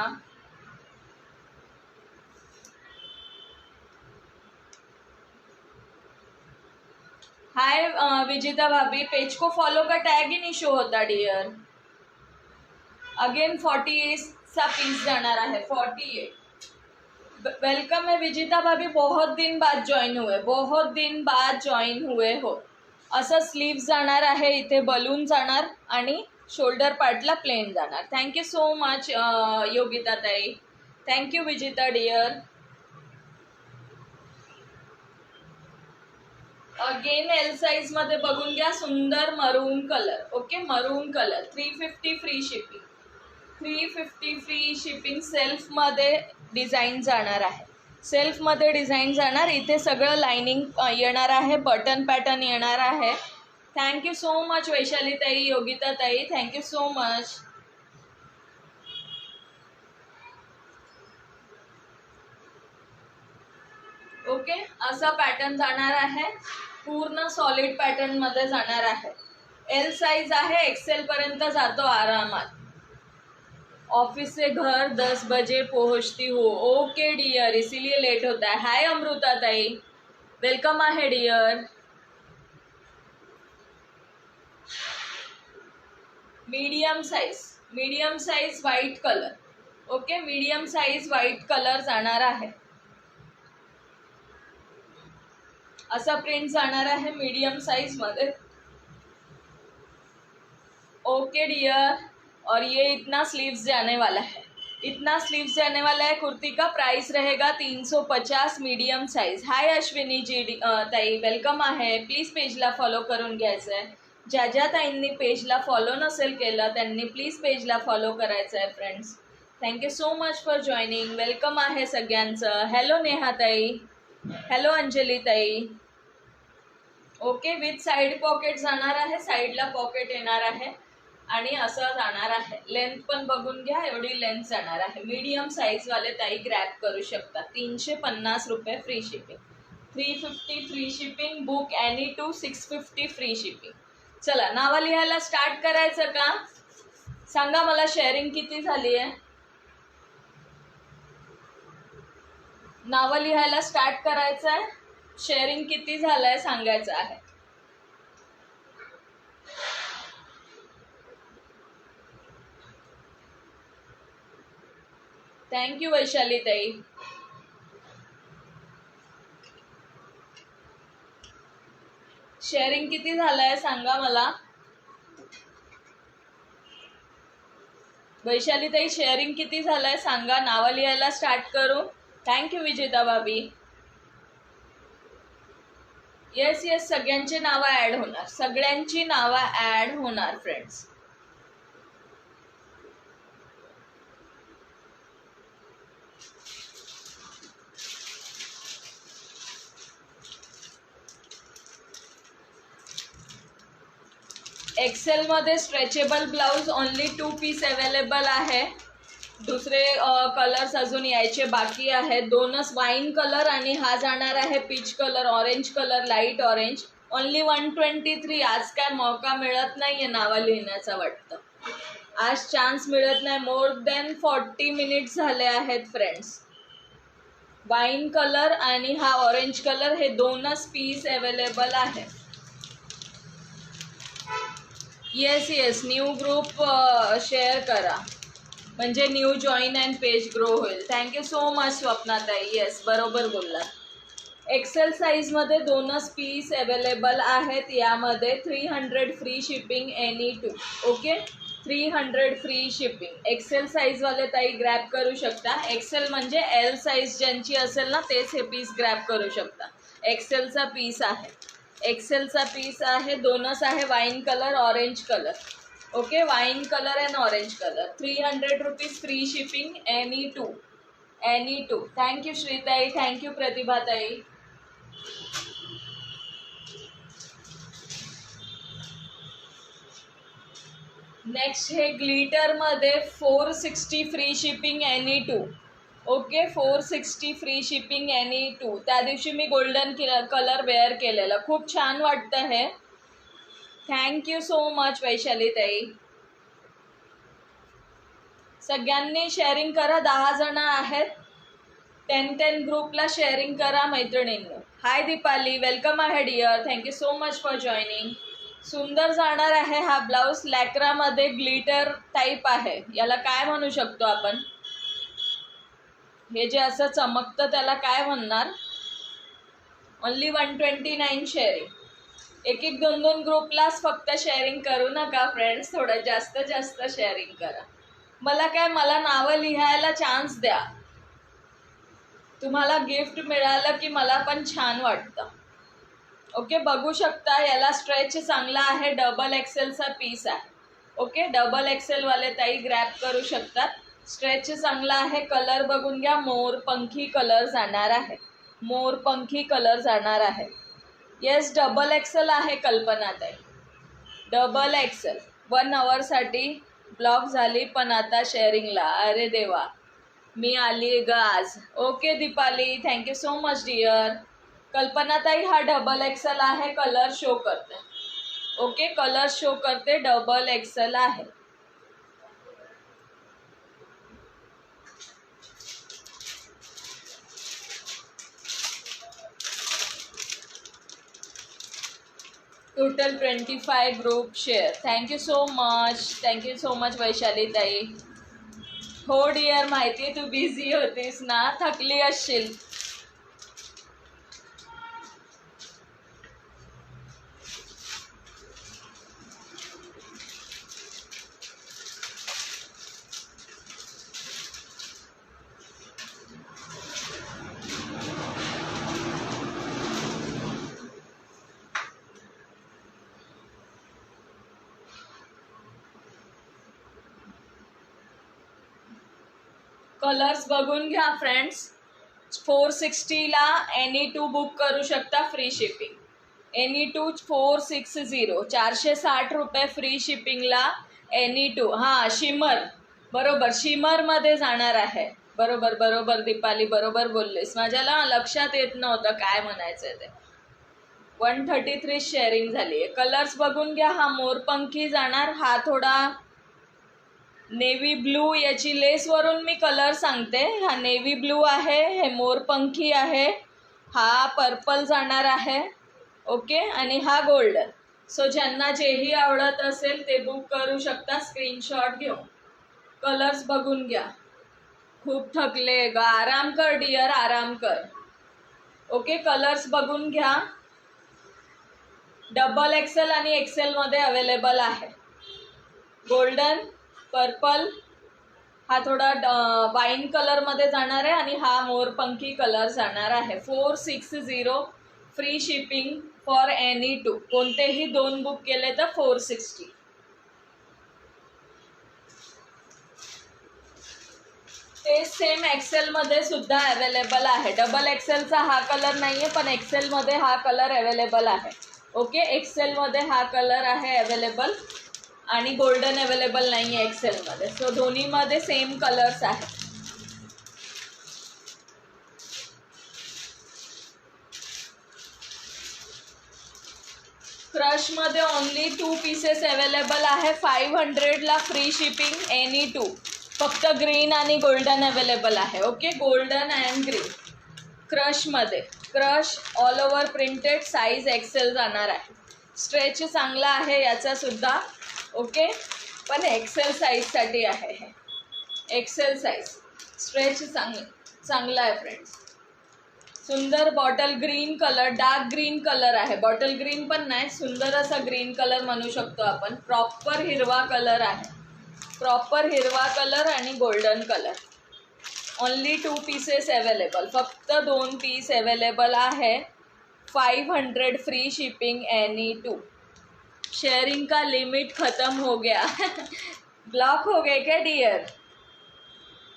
S1: हाय विजिता भाभी, पेज को फॉलो का टैग ही नहीं शो होता डियर. अगेन 48 सा पीस जाणार आहे. 48. वेलकम है विजिता भाभी, बहुत दिन बाद जॉईन हुए हो. असं स्लीव्स जाणार आहे. इथे बलून जाणार आणि शोल्डर पार्टला प्लेन जाणार. थँक्यू सो मच योगिता ताई, thank you Vijita dear. Again L size मध्ये बघून घ्या. सुंदर maroon colour. Okay, maroon colour. 350 free shipping. 350 free shipping. सेल्फमध्ये डिझाईन जाणार आहे. सेल्फमध्ये डिझाईन जाणार. इथे सगळं लाइनिंग येणार आहे. बटन पॅटर्न येणार आहे. थँक्यू सो मच वैशाली ताई, योगिता ताई, थँक्यू सो मच. ओके, असा पॅटर्न जाणार आहे. पूर्ण सॉलिड पॅटर्न मध्ये जाणार आहे. एल साइज आहे. एक्सेल पर्यंत जातो आरामात. ऑफिस से घर 10 बजे पहुंचती हूँ. ओके डियर, इसीलिए लेट होता है. हाय अमृता ताई, वेलकम आहे dear. Medium size white colour. Okay, medium size white colour जाणार आहे. असा प्रिंट जाणार आहे मीडियम साइज मध्ये. ओके डियर, और ये इतना स्लीव्स जाने वाला है. कुर्ती का प्राइस रहेगा 350 मीडियम साइज. हाय अश्विनी जी ताई, वेलकम आहे. प्लीज पेजला फॉलो करून घ्यायचं आहे. ज्या ज्या ताईंनी पेजला फॉलो नसेल केलं त्यांनी प्लीज पेजला फॉलो करायचं आहे friends. Thank you so much for joining. Welcome आहे सगळ्यांचं. हॅलो नेहा ताई, हॅलो अंजली ताई. ओके, विथ साईड पॉकेट जाणार आहे. साईडला पॉकेट येणार आहे आणि असं जाणार आहे. लेंथ पण बघून घ्या, एवढी लेंथ जाणार आहे. मीडियम साईजवाले ताई ग्रॅब करू शकता. 350 रुपये free shipping. 350 free shipping. Book any to 650 free shipping. चला, नावं लिहायला स्टार्ट करायचं का सांगा मला. शेअरिंग किती झाली आहे? नावं लिहायला स्टार्ट करायचं आहे. शेअरिंग किती झालंय सांगायचं आहे. थँक्यू वैशाली ताई. शेअरिंग किती झालंय सांगा मला. वैशाली ताई, शेअरिंग किती झालंय सांगा. नावं लिहायला स्टार्ट करू. थँक्यू विजेता भाभी. येस येस, सगळ्यांची नावं ॲड होणार. सगळ्यांची नावं ॲड होणार फ्रेंड्स. एक्सेल मध्ये stretchable blouse only 2 piece available आहे. दुसरे कलर्स अजून यायचे बाकी आहेत. दोनच वाईन कलर आणि हा जाणार आहे peach colour, orange colour, light orange. Only 123. आज काय मौका मिळत नाहीये नावं लिहिण्याचा वाटतं. आज चान्स मिळत नाही. मोर दॅन 40 मिनिट्स झाले आहेत फ्रेंड्स. वाईन कलर आणि हा ऑरेंज कलर हे दोनच पीस अवेलेबल आहे. येस न्यू ग्रुप शेअर करा म्हणजे new join and page grow होईल. थँक्यू सो मच स्वप्नाताई. येस बरोबर बोललात. एक्सेल साईजमध्ये दोनच पीस अवेलेबल आहेत. यामध्ये 300 free shipping any 2. Okay 300 free shipping. XL साईजवाले ताई ग्रॅब करू शकता. एक्सेल म्हणजे एल साईज ज्यांची असेल ना तेच हे पीस ग्रॅब करू शकता. एक्सेलचा पीस आहे. एक्सेलचा पीस आहे. दोनच आहे wine colour, orange colour. Okay wine colour and orange colour. 300 rupees free shipping any 2. Any 2. Thank you श्रीताई. थँक्यू प्रतिभाताई. नेक्स्ट हे ग्लिटरमध्ये 460 free shipping any 2. Okay 460 free shipping any 2. त्या दिवशी मी गोल्डन कलर वेअर केलेलं. खूप छान वाटतं हे. थँक्यू सो मच वैशाली ताई. सगळ्यांनी शेअरिंग करा. 10 जण आहेत. 10 ग्रुपला शेअरिंग करा मैत्रिणींनी. हाय दीपाली, वेलकम आहे dear. Thank you so much for joining. सुंदर जाणार आहे हा ब्लाऊज. लॅक्रामध्ये ग्लिटर टाईप आहे. याला काय म्हणू शकतो आपण? हे जे असं चमकतं त्याला काय म्हणणार? Only 129 sharing. एक 2 ग्रुपलाच फक्त शेअरिंग करू नका फ्रेंड्स. थोडं जास्त शेअरिंग करा. मला नावं लिहायला चान्स द्या. तुम्हाला गिफ्ट मिळालं की मला पण छान वाटतं. ओके बघू शकता. याला स्ट्रेच चांगला आहे. डबल एक्सेलचा पीस आहे. ओके डबल एक्सेलवाले ताई ग्रॅब करू शकतात. स्ट्रेच चांगला आहे. कलर बघून घ्या. मोरपंखी कलर जाणार आहे. मोरपंखी कलर जाणार आहे. येस डबल एक्सेल आहे कल्पनाताई. Double XL. 1 आवरसाठी ब्लॉक झाली पण आता शेअरिंगला. अरे देवा मी आली ग आज. Okay Deepali thank you so much dear. कल्पनाताई हा डबल एक्सेल आहे. कलर शो करते. ओके कलर शो करते. डबल एक्सेल आहे. Total 25 group share. Thank you so much Vaishali ताई. हो डिअर माहिती तू बिझी होतीस ना, थकली असशील. कलर्स बघून घ्या फ्रेंड्स. 460ला एनी 2 बुक करू शकता. Free shipping. एनी 2 460. 460 रुपये फ्री शिपिंगला एनी 2. हां शिमर बरोबर. शिमरमध्ये जाणार आहे. बरोबर दीपाली बरोबर बोललीस. माझ्याला लक्षात येत नव्हतं काय म्हणायचं ते. 133 शेअरिंग झाली आहे. कलर्स बघून घ्या. हा मोरपंखी जाणार. हा थोडा नेव्ही ब्लू. याची लेसवरून मी कलर सांगते. हा नेव्ही ब्लू आहे. हे मोरपंखी आहे. हा पर्पल जाणार आहे. ओके आणि हा गोल्डन. सो ज्यांना जेही आवडत असेल ते बुक करू शकता स्क्रीनशॉट घेऊन. कलर्स बघून घ्या. खूप थकले ग. आराम कर डिअर आराम कर. ओके कलर्स बघून घ्या. डबल एक्सेल आणि एक्सेलमध्ये अवेलेबल आहे. Golden purple. हा थोडा वाईन कलरमध्ये जाणार आहे आणि हा मोरपंखी कलर जाणार आहे. 460 फ्री शिपिंग फॉर एनी 2. कोणतेही 2 बुक केले तर 460. ते सेम एक्सेलमध्ये सुद्धा अवेलेबल आहे. डबल एक्सेलचा हा कलर नाही आहे पण एक्सेलमध्ये हा कलर अवेलेबल आहे. ओके, एक्सेलमध्ये हा कलर आहे अवेलेबल आणि गोल्डन अवेलेबल नाही आहे एक्सेलमध्ये. सो दोन्हीमध्ये सेम कलर्स आहेत. क्रशमध्ये ओनली 2 पीसेस अवेलेबल आहे. 500ला फ्री शिपिंग एनी 2. फक्त ग्रीन आणि गोल्डन अवेलेबल आहे. ओके, गोल्डन अँड ग्रीन क्रशमध्ये. Crush all over printed, size XL जाणार आहे. स्ट्रेच चांगला आहे याचा सुद्धा. ओके, पण एक्सेल साईजसाठी आहे हे. XL size. स्ट्रेच चांगला आहे फ्रेंड्स. सुंदर bottle green colour, dark green colour आहे. बॉटल ग्रीन पण नाही, सुंदर असा ग्रीन कलर म्हणू शकतो आपण. प्रॉपर हिरवा कलर आहे. प्रॉपर हिरवा कलर आणि golden colour. Only 2 pieces available. फक्त 2 पीस अवेलेबल आहे. 500 फ्री शिपिंग एनी 2. शेयरिंग का लिमिट ख़त्म हो गया. ब्लॉक हो गए क्या डियर?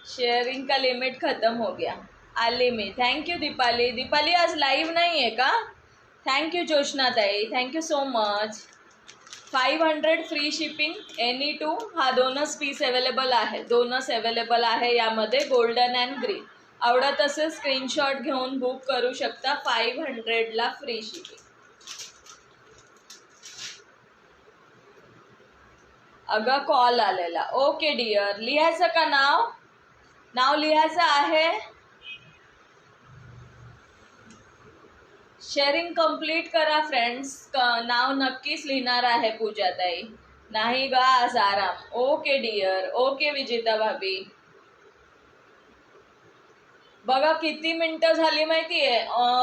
S1: शेयरिंग का लिमिट ख़त्म हो गया. आली मी. थँक्यू दीपाली. दीपाली आज लाईव्ह नाही आहे का? थँक्यू जोशना ताई, thank you so much. 500 free shipping any 2. हा 2च पीस अवेलेबल आहे. 2च अवेलेबल आहे यामध्ये, गोल्डन अँड ग्रीन. आवडत असेल स्क्रीनशॉट घेऊन बुक करू शकता. 500ला फ्री शिपिंग. अगं कॉल आलेला. ओके डिअर, लिहायचं का नाव? नाव लिहायचं आहे. शेअरिंग कंप्लीट करा फ्रेंड्स. नाव नक्कीच लिहिणार आहे पूजाताई. नाही गा आज आराम. Okay dear. ओके विजिता भाभी. बघा किती मिनटं झाली माहितीये?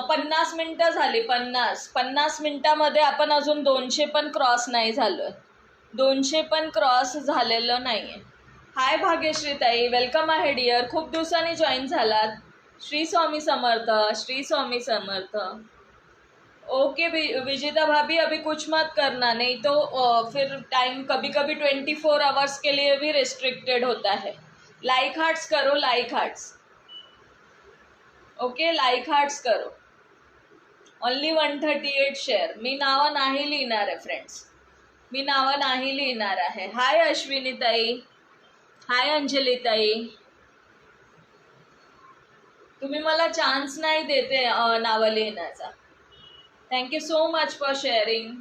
S1: 50 मिनटं झाली. 50 मिनटामध्ये आपण अजून 200 पण क्रॉस नाही झालं. 200 पण क्रॉस झालेलं नाहीये. हाय भाग्यश्री ताई, वेलकम आहे डिअर. खूप दिवसांनी जॉईन झालात. श्री स्वामी समर्थ. श्री स्वामी समर्थ. ओके विजिता भाभी, अभी कुछ मत करना, नहीं तो फिर टाइम कभी कभी 24 आवर्स के लिए भी रिस्ट्रिक्टेड होता है. लाइक हार्ट्स करो, like hearts. Okay, like hearts करो. Only 138 share. मी नावं नाही लिहिणार आहे फ्रेंड्स. मी नावं नाही लिहिणार आहे. हाय अश्विनी ताई. हाय अंजली ताई. तुम्ही मला चान्स नाही देते नावं लिहिण्याचा. Thank you so much for sharing.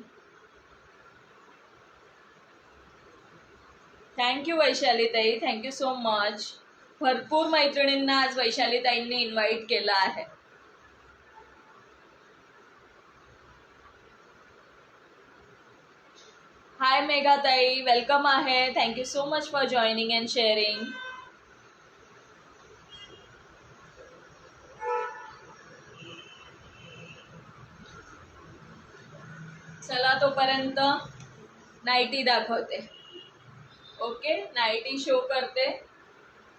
S1: Thank you Vaishali ताई, थँक्यू सो मच. भरपूर मैत्रिणींना आज वैशाली ताईंनी इन्व्हाइट केलं आहे. हाय मेघा ताई, वेलकम आहे. Thank you so much for joining and sharing. चला तोपर्यंत नाईटी दाखवते. ओके, नाईटी शो करते.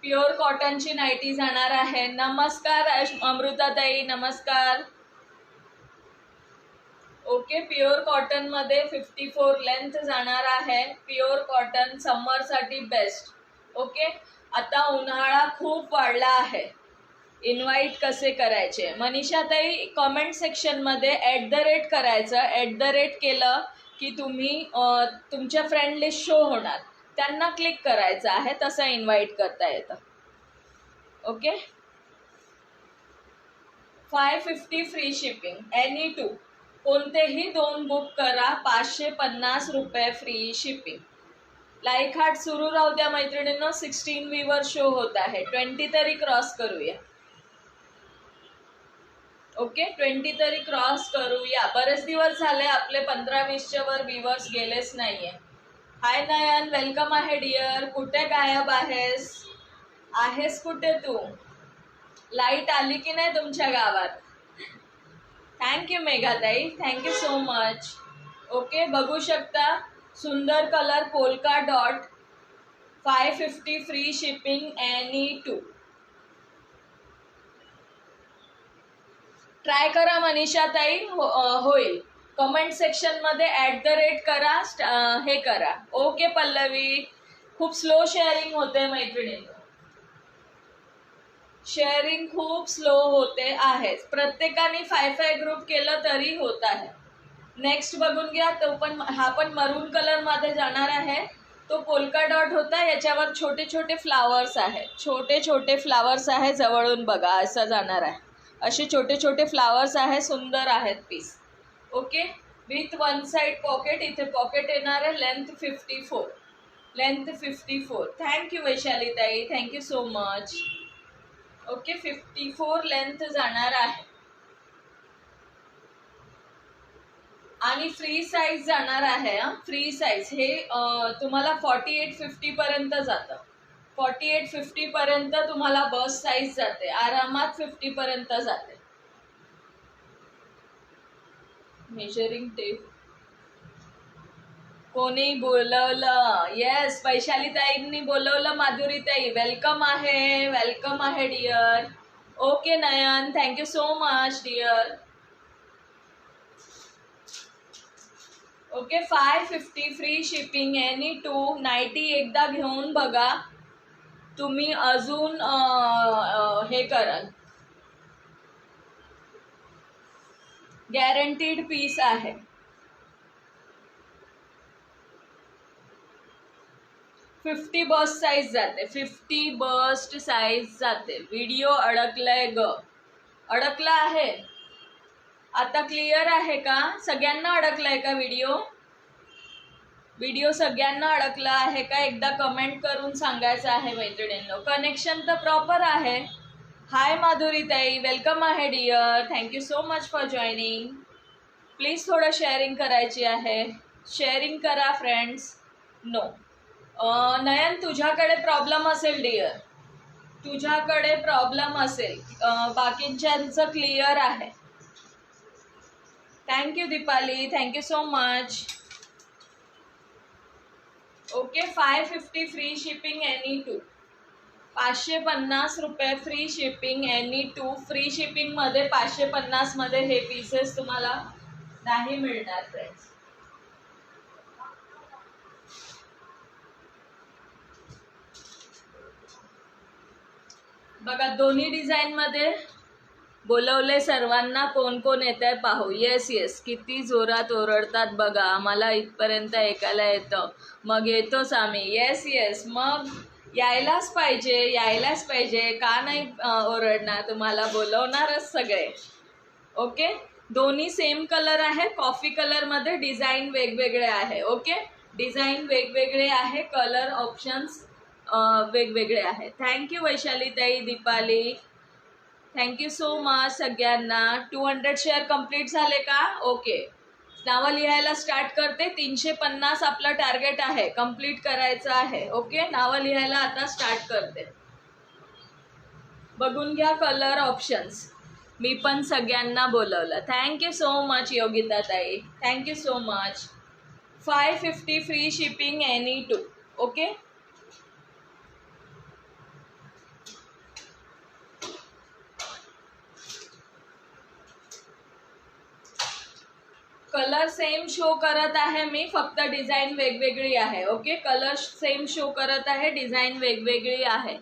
S1: प्युअर कॉटनची नाईटी जाणार आहे. नमस्कार अमृताताई, नमस्कार. ओके, प्युअर कॉटनमध्ये 54 लेंथ जाणार आहे. प्युअर कॉटन समरसाठी बेस्ट. ओके, आता उन्हाळा खूप वाढला आहे. इन्व्हाइट कसे करायचे? मनीषाताई, कमेंट सेक्शनमध्ये @ करायचं. @ केलं की तुम्ही तुमच्या फ्रेंड लिस्ट शो होणार. त्यांना क्लिक करायचं आहे, तसं इन्व्हाइट करता येतं. Okay, 550 free shipping any 2. कोणतेही 2 बुक करा. 550 रुपये फ्री शिपिंग. लाईक हार्ट सुरू राहू द्या मैत्रिणींनो. 16 व्ह्यूवर शो होत आहे. 20 तरी क्रॉस करूया. ओके, 20 तरी क्रॉस करूया. बरेच दिवस झाले आपले 15-20च्या वर व्ह्यूवर्स गेलेच नाहीये. हाय नयन, वेलकम आहे डिअर. कुठे गायब आहेस? आहेस कुठे तू? लाईट आली की नाही तुमच्या गावात? थँक्यू मेघाताई, थँक्यू सो मच. ओके, बघू शकता सुंदर colour polka dot. 550 free shipping any 2. Try करा मनीषाताई, होईल. कमेंट सेक्शनमध्ये @ करा. हे करा. ओके पल्लवी, खूप स्लो शेअरिंग होते मैत्रिणींनो. शेअरिंग खूप स्लो होते आहे. प्रत्येकाने 5 ग्रुप केलं तरी होत आहे. नेक्स्ट बघून घ्या, तो पण हा पण मरून कलर मध्ये जाणार आहे. तो पोल्का डॉट होता, याच्यावर छोटे छोटे फ्लावर्स आहेत, छोटे छोटे फ्लावर्स आहे. जवळून बघा, असं जाणार आहे. असे छोटे छोटे फ्लावर्स आहे, सुंदर आहेत piece. Okay, with one side pocket. इथे पॉकेट येणार आहे. Length 54, length 54. थँक्यू वैशाली ताई, thank you so much. Okay, 54 length जाणार आहे. आणि फ्री साईज जाणार आहे. फ्री साईज हे तुम्हाला 48-50 पर्यंत जातं. 48-50 पर्यंत तुम्हाला बस साईज जाते, आरामात 50 पर्यंत जाते. मेजरिंग टेप कोणी बोलवलं? येस, वैशाली ताईंनी बोलवलं. माधुरी ताई वेलकम आहे, वेलकम आहे dear. Okay Nayan, thank you so much dear. Okay, 550 free shipping. Any two nightie एकदा घेऊन बघा तुम्ही, अजून हे कराल. गॅरंटीड पीस आहे. फिफ्टी बस्ट साईज जाते, 50 बस्ट साईज जाते. व्हिडिओ अडकलाय ग, अडकला आहे. आता क्लिअर आहे का? सगळ्यांना अडकलाय का व्हिडिओ? व्हिडिओ सगळ्यांना अडकला आहे का? एकदा कमेंट करून सांगायचं आहे मैत्रिणींनो. कनेक्शन तर प्रॉपर आहे. हाय माधुरी ताई, वेलकम आहे dear. Thank you so much for joining. Please थोडं शेअरिंग करायची आहे. शेअरिंग करा फ्रेंड्स. नो नयन, तुझ्याकडे प्रॉब्लेम असेल डिअर, तुझ्याकडे प्रॉब्लेम असेल. बाकीच्यांचं क्लिअर आहे. Thank you Deepali, thank you so much. Okay, 550 free shipping any to. 550 रुपये free shipping any to. Free shipping मध्ये 550 मध्ये हे पीसेस तुम्हाला नाही मिळणार फ्रेंड्स. बघा, दोन्ही डिझाईन मध्ये बोलवले सर्वांना. कोण कोण येत आहे पाहू. येस येस, किती जोरात ओरडतात बघा. आम्हाला इथपर्यंत ऐकायला येतं, मग येतोच आम्ही. येस येस, मग यायलाच पाहिजे, यायलाच पाहिजे. का नाही ओरडणार? तुम्हाला बोलवणारच सगळे. ओके, दोन्ही सेम कलर आहे. कॉफी कलरमध्ये डिझाईन वेगवेगळे आहे. ओके, डिझाईन वेगवेगळे आहे, कलर ऑप्शन्स वेगवेगळे आहे. थँक्यू वैशाली ताई, दीपाली, थँक्यू सो मच सगळ्यांना. 200 शेअर कंप्लीट झाले का? ओके, नावं लिहायला स्टार्ट करते. 350 आपलं टार्गेट आहे, कंप्लीट करायचं आहे. ओके, नावं लिहायला आता स्टार्ट करते. बघून घ्या कलर ऑप्शन्स. मी पण सगळ्यांना बोलवलं. थँक्यू सो मच योगिता ताई, thank you so much. 550 free shipping any to. Okay, colour same show करत आहे मी, फक्त डिझाईन वेगवेगळी आहे. ओके, कलर सेम शो करत आहे, डिझाईन वेगवेगळी आहे.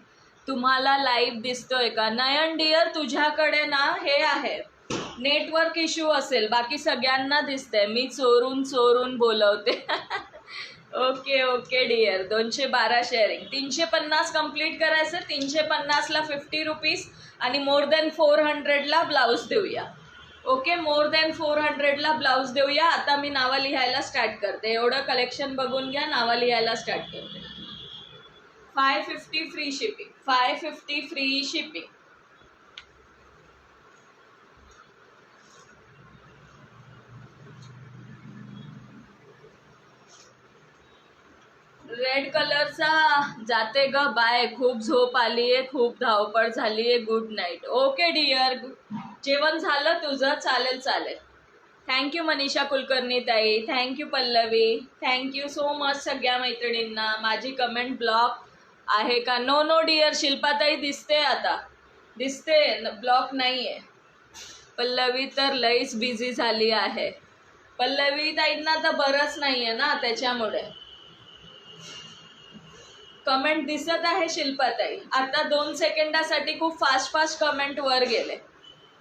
S1: तुम्हाला लाईव्ह दिसतोय का? नयन डिअर, तुझ्याकडे ना हे आहे, नेटवर्क इश्यू असेल. बाकी सगळ्यांना दिसतंय. मी चोरून चोरून बोलवते. Okay okay dear. 212 sharing. 350 complete करायचं. 350ला 50 रुपीज आणि मोर दॅन 400ला ब्लाऊज देऊया. ओके, मोर दॅन 400ला ब्लाऊज देऊया. आता मी नावं लिहायला स्टार्ट करते. एवढं कलेक्शन बघून घ्या, नावं लिहायला स्टार्ट करते. 550 free shipping, 550 free shipping. Red कलरचा जाते ग बाय. खूप झोप आलीये, खूप धावपळ झालीये. Good night. ओके डिअर, जेवण झालं तुझं? चालेल चालेल. थँक्यू मनीषा कुलकर्णी ताई, thank you Pallavi, thank you so much सगळ्या मैत्रिणींना. माझी कमेंट ब्लॉक आहे का? No no dear. शिल्पाताई दिसते, आता दिसते, ब्लॉक नाही आहे. पल्लवी तर लईच बिझी झाली आहे. पल्लवी ताईंना तर बरंच नाही आहे ना, त्याच्यामुळे कमेंट दिसत आहे. शिल्पाताई आता 2 सेकंदासाठी खूप फास्ट फास्ट कमेंट वर गेले.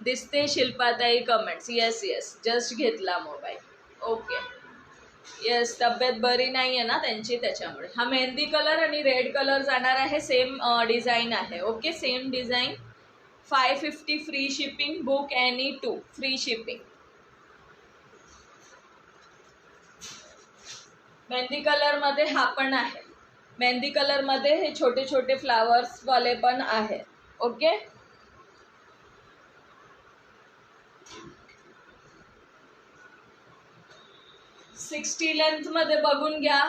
S1: दिसते शिल्पाताई कमेंट्स. येस येस, जस्ट घेतला मोबाईल. ओके. येस, तब्येत बरी नाही आहे ना त्यांची, त्याच्यामुळे. हा मेहंदी कलर आणि रेड कलर जाणार आहे. सेम डिझाईन आहे. Okay, same design. 550 free shipping. Book any 2 free shipping. Mehndi कलरमध्ये हा पण आहे. मेहंदी कलरमध्ये हे छोटे छोटे फ्लावर्सवाले पण आहे. ओके. सिक्स्टी लेंथमध्ये बघून घ्या.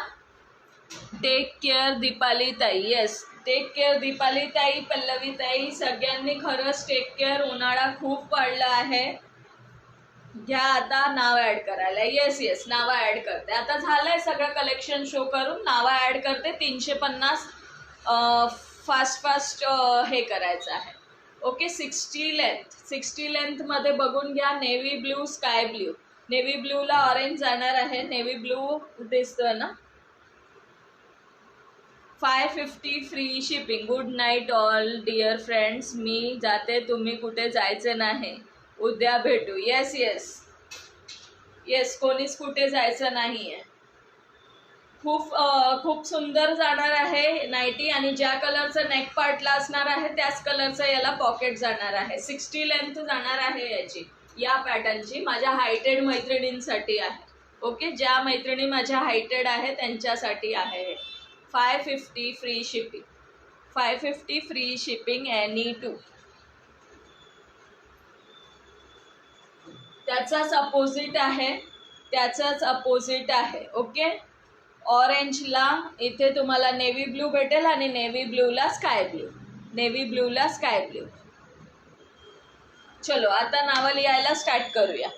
S1: टेक केअर दीपाली ताई. येस, टेक केअर दीपाली ताई, पल्लवी ताई, सगळ्यांनी खरंच टेक केअर. उन्हाळा खूप वाढला आहे. घ्या आता नाव ॲड करायला. येस येस, नावं ॲड करते. आता झालंय सगळं कलेक्शन शो करून. नावं ॲड करते. 350 फास्ट हे करायचं आहे. ओके. 60 लेंथमध्ये बघून घ्या. Navy blue, sky blue. Navy ब्ल्यूला ऑरेंज जाणार आहे. नेव्ही ब्ल्यू दिसतोय ना. 550 free shipping. Good night all dear friends. मी जाते, तुम्ही कुठे जायचे नाही. उद्या भेटू. येस येस येस, कोणीच कुठे जायचं नाही आहे. खूप सुंदर जाणार आहे नाईटी. आणि ज्या कलरचं नेक पार्टला असणार आहे त्याच कलरचं याला पॉकेट जाणार आहे. 60 लेंथ जाणार आहे याची, या पॅटर्नची. माझ्या हायटेड मैत्रिणींसाठी आहे. ओके, ज्या मैत्रिणी माझ्या हायटेड आहे त्यांच्यासाठी आहे. 550 free shipping. 550 free shipping any 2. त्याचाच अपोजिट आहे. ओके. ऑरेंजला इथे तुम्हाला नेव्ही ब्ल्यू भेटेल आणि नेव्ही ब्ल्यूला स्काय ब्ल्यू. चलो आता नावं लिहायला स्टार्ट करूया.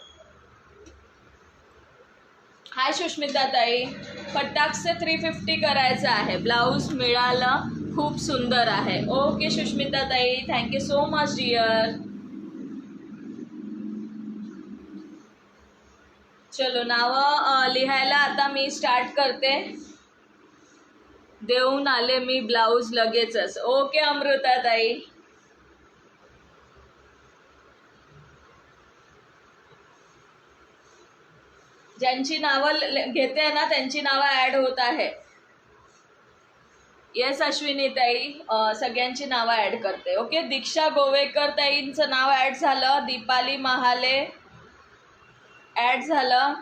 S1: हाय सुष्मिता ताई, फटाक से 350 करायचं आहे. ब्लाऊज मिळालं, खूप सुंदर आहे. ओके सुष्मिता ताई, थँक्यू सो मच डिअर. चलो नावं लिहायला आता मी स्टार्ट करते. देऊन आले मी ब्लाऊज लगेचच. ओके अमृता ताई. ज्यांची नावं घेते ना त्यांची नावं ॲड होत आहे. येस अश्विनी ताई, सगळ्यांची नावं ॲड करते. ओके. दीक्षा गोवेकर ताईंचं नाव ॲड झालं. दीपाली महाले ॲड झालं.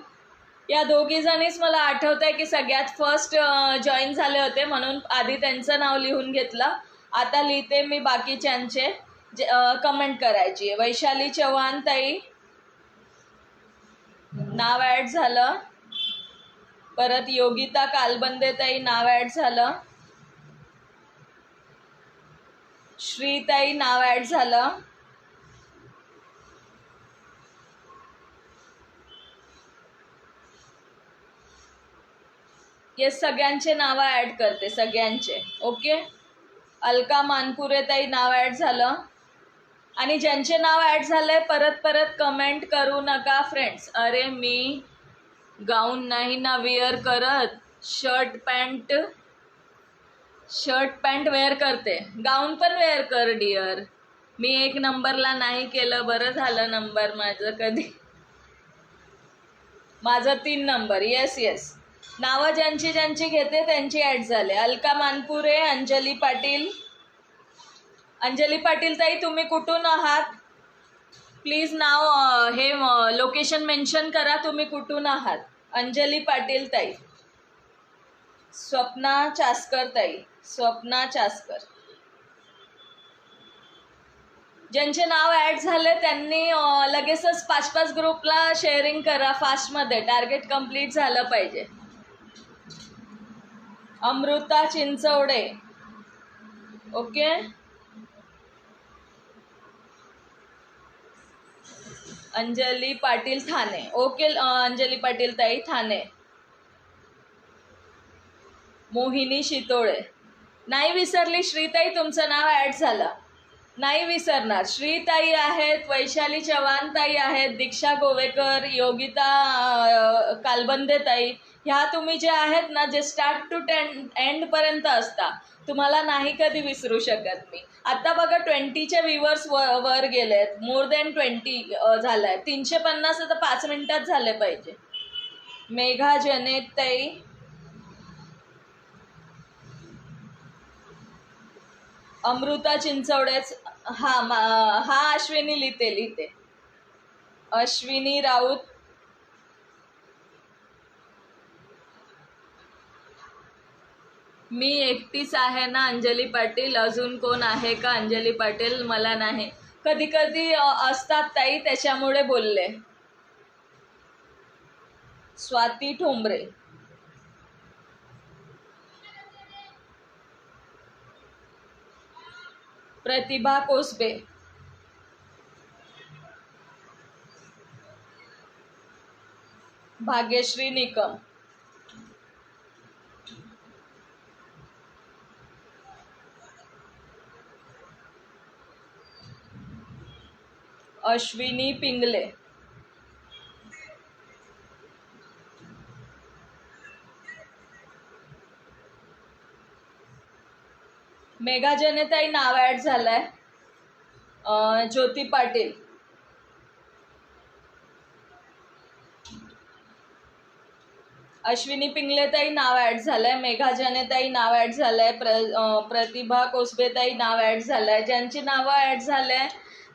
S1: या दोघी जणीच मला आठवत आहे की सगळ्यात फर्स्ट जॉईन झाले होते, म्हणून आधी त्यांचं नाव लिहून घेतलं. आता लिहिते मी बाकीच्यांचे कमेंट करायची. वैशाली चव्हाण ताई नाव ॲड झालं. परत योगिता कालबंदे ताई नाव ॲड झालं. श्रीताई नाव ॲड झालं. ये सगळ्यांचे नावं ॲड करते, सगळ्यांचे. ओके. अलका मानपुरे ताई नाव ॲड झालं. आणि ज्यांचे नाव ॲड झालंय परत कमेंट करू नका फ्रेंड्स. अरे मी गाऊन नाही ना वेअर करत, शर्ट पॅन्ट वेअर करते. गाऊन पण वेअर कर डिअर. मी 1 नंबरला नाही केलं, बरं झालं नंबर माझं कधी. माझं 3 नंबर. येस येस, नावं ज्यांची घेते त्यांची ॲड झाले. अलका मानपुरे, अंजली पाटील ताई, तुम्ही कुठून आहात प्लीज नाव हे लोकेशन मेन्शन करा, तुम्ही कुठून आहात. अंजली पाटील ताई. स्वप्ना चास्कर ताई, ज्यांचे नाव ॲड झाले त्यांनी लगेचच 5-5 ग्रुपला शेअरिंग करा फास्टमध्ये. टार्गेट कंप्लीट झालं पाहिजे. अमृता चिंचवडे. ओके. अंजली पाटील ठाणे. ओके अंजली पाटील ताई ठाणे. मोहिनी शितोळे. नाही विसरली श्रीताई, तुमचं नाव ॲड झालं. नाही विसरणार. श्रीताई आहेत, वैशाली चव्हाण ताई आहेत, दीक्षा गोवेकर, योगिता कालबंदे ताई. ह्या तुम्ही जे आहेत ना, जे स्टार्ट टू एंडपर्यंत असता, तुम्हाला नाही कधी विसरू शकत मी. आता बघा 20चे व्ह्यूवर्स वर गेलेत. मोर दॅन 20 झालाय. 350 आता 5 मिनिटात झाले पाहिजे. मेघा जनेताई, अमृता चिंचवडेच, हा अश्विनी लिहिते. अश्विनी राऊत, मी एकटीच आहे ना अंजली पाटील, अजून कोण आहे का अंजली पाटील? मला नाही, कधी कधी असतात ताई, त्याच्यामुळे बोलले. स्वाती ठोंबरे, प्रतिभा कोसबे, भाग्यश्री निकम, अश्विनी पिंगले, मेघा जनेताई नाव ऍड झालंय. ज्योती पाटील, अश्विनी पिंगलेताई नाव ऍड झालंय. मेघा जनेताई नाव ऍड झालंय. प्रतिभा कोसबेताई नाव ऍड झालंय. ज्यांची नावं ऍड झालंय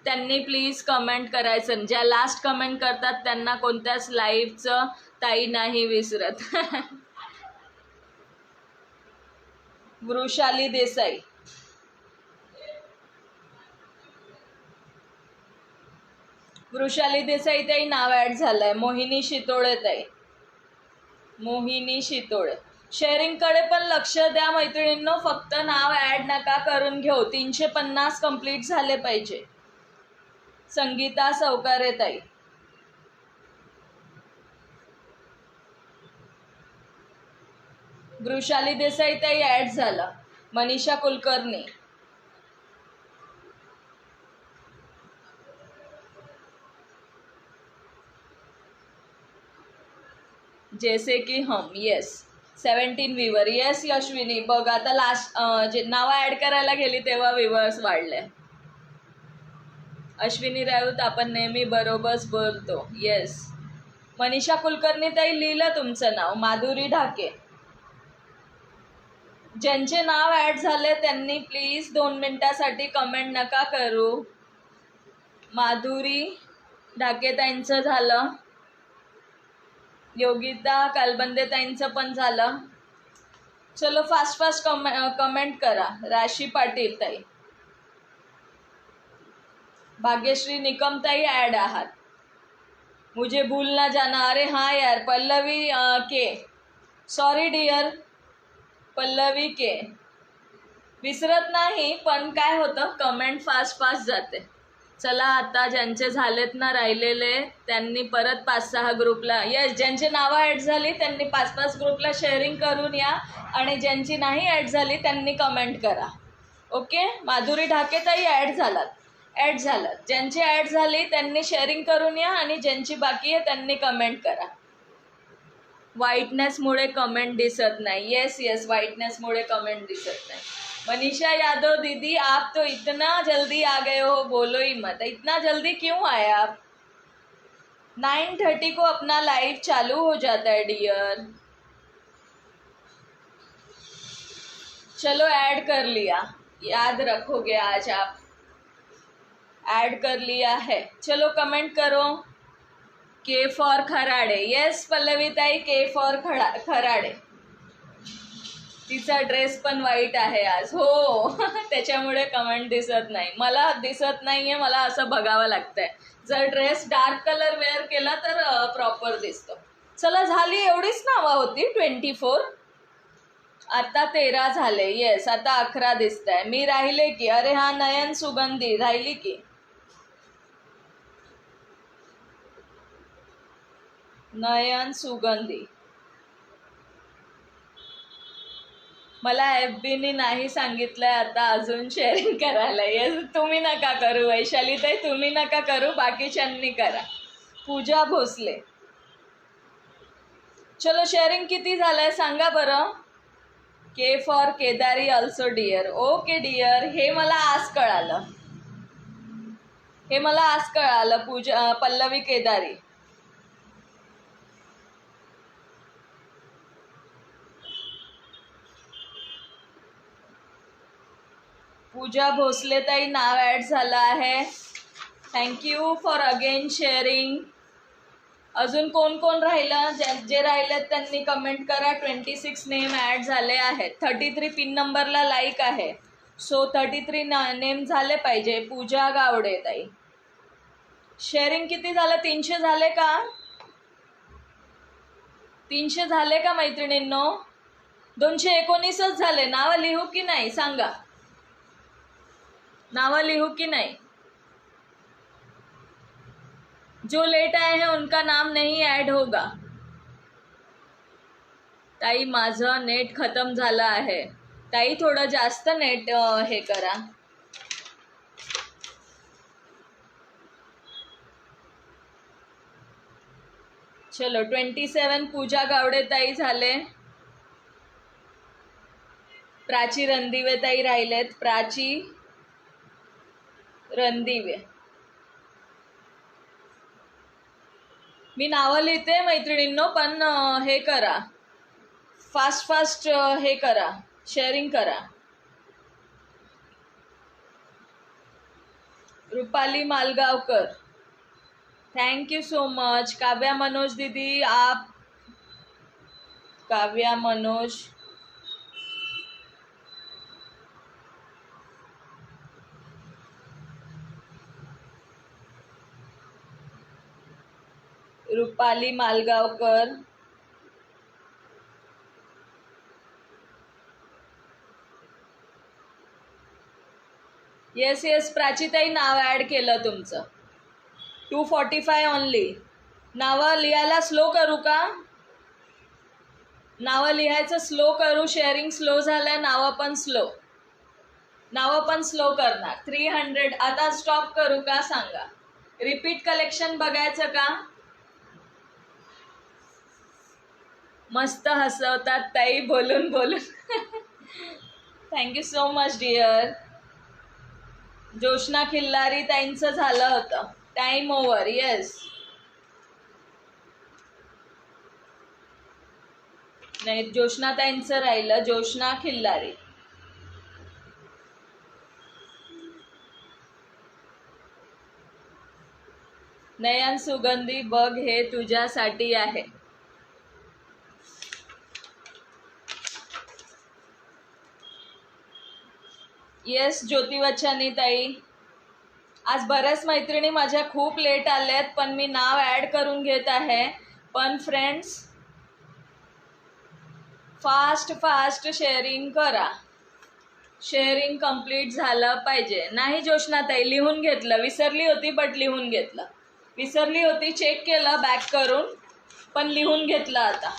S1: त्यांनी प्लीज कमेंट करायचं. ज्या लास्ट कमेंट करतात त्यांना कोणत्याच लाईव्हचं ताई नाही विसरत. वृषाली देसाई, वृषाली देसाई ताई नाव ऍड झालंय. मोहिनी शितोळे ताई, मोहिनी शितोळे. शेअरिंगकडे पण लक्ष द्या मैत्रिणींनो, फक्त नाव ऍड नका करून घेऊ. 350 कंप्लीट झाले पाहिजे. संगीता सवकारे ताई, वृषाली देसाई ताई ऍड झाला. मनीषा कुलकर्णी, जैसे की हम, येस. 17 व्ह्यूवर, येस यशविनी. बघ आता लास्ट जे नावं ऍड करायला गेली तेव्हा व्ह्यूवर्स वाढले. अश्विनी राऊत, आपण नेहमी बरोबर बोलतो, येस. मनीषा कुलकर्णी ताई लिहिलं तुमचं नाव. माधुरी ढाके, ज्यांचे नाव ऍड झाले त्यांनी प्लीज 2 मिनिटासाठी कमेंट नका करू. माधुरी ढाके ताईंचं झालं. योगिता कालबंदे ताईंचं पण झालं. चलो फास्ट कमेंट करा. राशी पाटील ताई, भाग्यश्री निकम ताई ऍड आहात. मुझे भूल ना जाना, अरे हाँ यार. पल्लवी के, सॉरी डिअर पल्लवी के, विसरत नाही पण काय होतं, कमेंट फास्ट जाते. चला आता ज्यांचे झालेत ना राहिलेले त्यांनी परत 5-6 ग्रुपला, यस, ज्यांची नावं ऍड झाली त्यांनी 5-5 ग्रुपला शेअरिंग करून या. आणि ज्यांची नाही ऍड झाली त्यांनी कमेंट करा. ओके. माधुरी ढाके ताई ऍड झालात. ज्यांची ऍड झाली त्यांनी शेअरिंग करून या आणि ज्यांची बाकी आहे त्यांनी कमेंट करा. व्हाईटनेसमुळे कमेंट दिसत नाही. येस, व्हाईटनेसमुळे कमेंट दिसत नाही. मनीषा यादव दीदी, आप तो इतना जल्दी आ गए हो, बोलो ही मत. इतना जल्दी क्यों आए आप? 9:30 को अपना लाइव चालू हो जाता है डियर. चलो ऐड कर लिया, याद रखोगे आज आप. ऐड कर लिया है. चलो कमेंट करो. के फॉर खराडे, येस पल्लवी ताई, के फॉर खराडे. तिचा ड्रेस पण वाईट आहे आज, हो. त्याच्यामुळे कमेंट दिसत नाही. मला दिसत नाहीये, मला असं बघावं लागतंय. जर ड्रेस डार्क कलर वेअर केला तर प्रॉपर दिसतो. चला, झाली एवढीच नावं होती. 24, आता 13 झाले. येस, आता 11 दिसत आहे. मी राहिले की, अरे हा नयन सुगंधी राहिली की. नयन सुगंधी. मला FB नाही सांगितलंय आता अजून शेअरिंग करायला. येस, तुम्ही नका करू. वैशाली ताई तुम्ही नका करू, बाकीच्यांनी करा. पूजा भोसले, चलो शेअरिंग किती झालंय सांगा बरं. K for Kedari also dear. Okay dear, हे मला आज कळालं. पूजा पल्लवी केदारी. पूजा भोसले ताई नाव ॲड झालं आहे. Thank you for again sharing. अजून कोण कोण राहिलं? जे राहिलेत त्यांनी कमेंट करा. 26 नेम ॲड झाले आहेत. 33 पिन नंबरला लाईक आहे. सो 33 नेम झाले पाहिजे. पूजा गावडे ताई. शेअरिंग किती झालं? 300 झाले का? 300 झाले का मैत्रिणींनो? 219च झाले. नावं लिहू की नाही सांगा. नावं लिहू की नाही? जो लेट आए हैं उनका नाम नहीं ऐड होगा. ताई माझं नेट खतम झालं आहे. ताई थोडं जास्त नेट हे करा. चलो 27 पूजा गावडे ताई झाले. प्राची रणदिवे ताई राहिलेत. प्राची रणदिवे. मी नावं लिहिते मैत्रिणींनो, पण हे करा, फास्ट हे करा, शेअरिंग करा. Rupali Malgaonkar, thank you so much. Kavya Manoj दीदी, आप काव्या मनोज, रुपाली मालगावकर, येस प्राचीताई नाव ॲड केलं तुमचं. 245 ओनली. नावं लिहायला स्लो करू का? नावं लिहायचं स्लो करू. शेअरिंग स्लो झालं. नावं पण स्लो करणार. 300. आता स्टॉप करू का सांगा. रिपीट कलेक्शन बघायचं का? मस्त हसवतात ताई बोलून thank you so much dear. Joshna Khillari ताईंचं झालं होतं. Time over. येस. नाही, जोशना ताईंचं राहिलं. जोशना खिल्लारी. नयन सुगंधी बघ, हे तुझ्यासाठी आहे. येस ज्योती वच्छानी ताई. आज बऱ्याच मैत्रिणी माझ्या खूप लेट आल्यात, पण मी नाव ॲड करून घेत आहे. पण फ्रेंड्स फास्ट शेअरिंग करा. शेअरिंग कंप्लीट झालं पाहिजे. नाही जोशना ताई, लिहून घेतलं. विसरली होती बट लिहून घेतलं. विसरली होती, चेक केलं बॅक करून, पण लिहून घेतलं आता.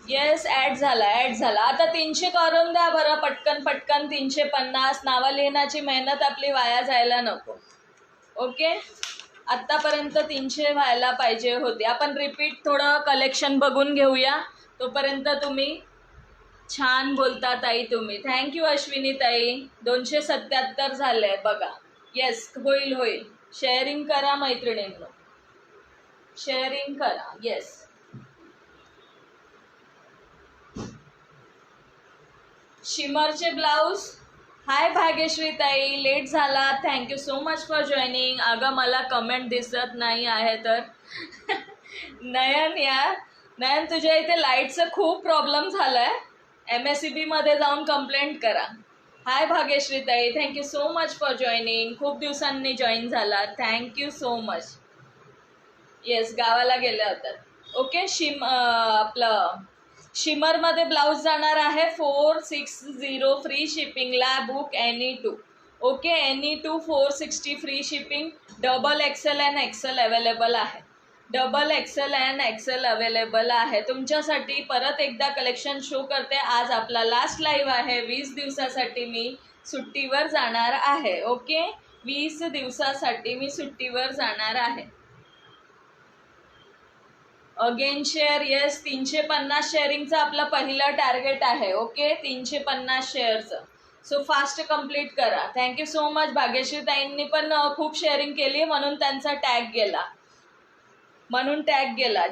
S1: येस ॲड झाला. आता 300 करून द्या बरं पटकन 350. नावं लिहिण्याची मेहनत आपली वाया जायला नको. ओके, आत्तापर्यंत 300 व्हायला पाहिजे होते. आपण रिपीट थोडं कलेक्शन बघून घेऊया. तोपर्यंत तुम्ही छान बोलता ताई तुम्ही. थँक्यू अश्विनी ताई. 277 झाले बघा. येस, होईल. शेअरिंग करा मैत्रिणींनो, शेअरिंग करा. येस. शिमरचे ब्लाऊज. हाय भाग्यश्री ताई, लेट झाला. Thank you so much for joining. अगं मला कमेंट दिसत नाही आहे तर नयन तुझ्या इथे लाईटचं खूप प्रॉब्लेम झाला आहे. MSCB मध्ये जाऊन कंप्लेंट करा. हाय भाग्यश्री ताई, thank you so much for joining. खूप दिवसांनी जॉईन झाला. Thank you so much. येस, गावाला गेल्या होत्या. ओके. आपलं शिमरमध्ये ब्लाऊज जाणार आहे 460 फ्री शिपिंगला. Book any2. Okay, any2 460 free shipping. XXL and XL available आहे. XXL and XL अवेलेबल आहे तुमच्यासाठी. परत एकदा कलेक्शन शो करते. आज आपला लास्ट लाईव्ह आहे. 20 दिवसासाठी मी सुट्टीवर जाणार आहे. ओके, 20 दिवसासाठी मी सुट्टीवर जाणार आहे. Again share. येस, 350 शेअरिंगचं आपलं पहिलं टार्गेट आहे. ओके, 350 शेअरचं. सो फास्ट कंप्लीट करा. Thank you so much. भाग्यश्री ताईंनी पण खूप शेअरिंग केली म्हणून त्यांचा टॅग गेला.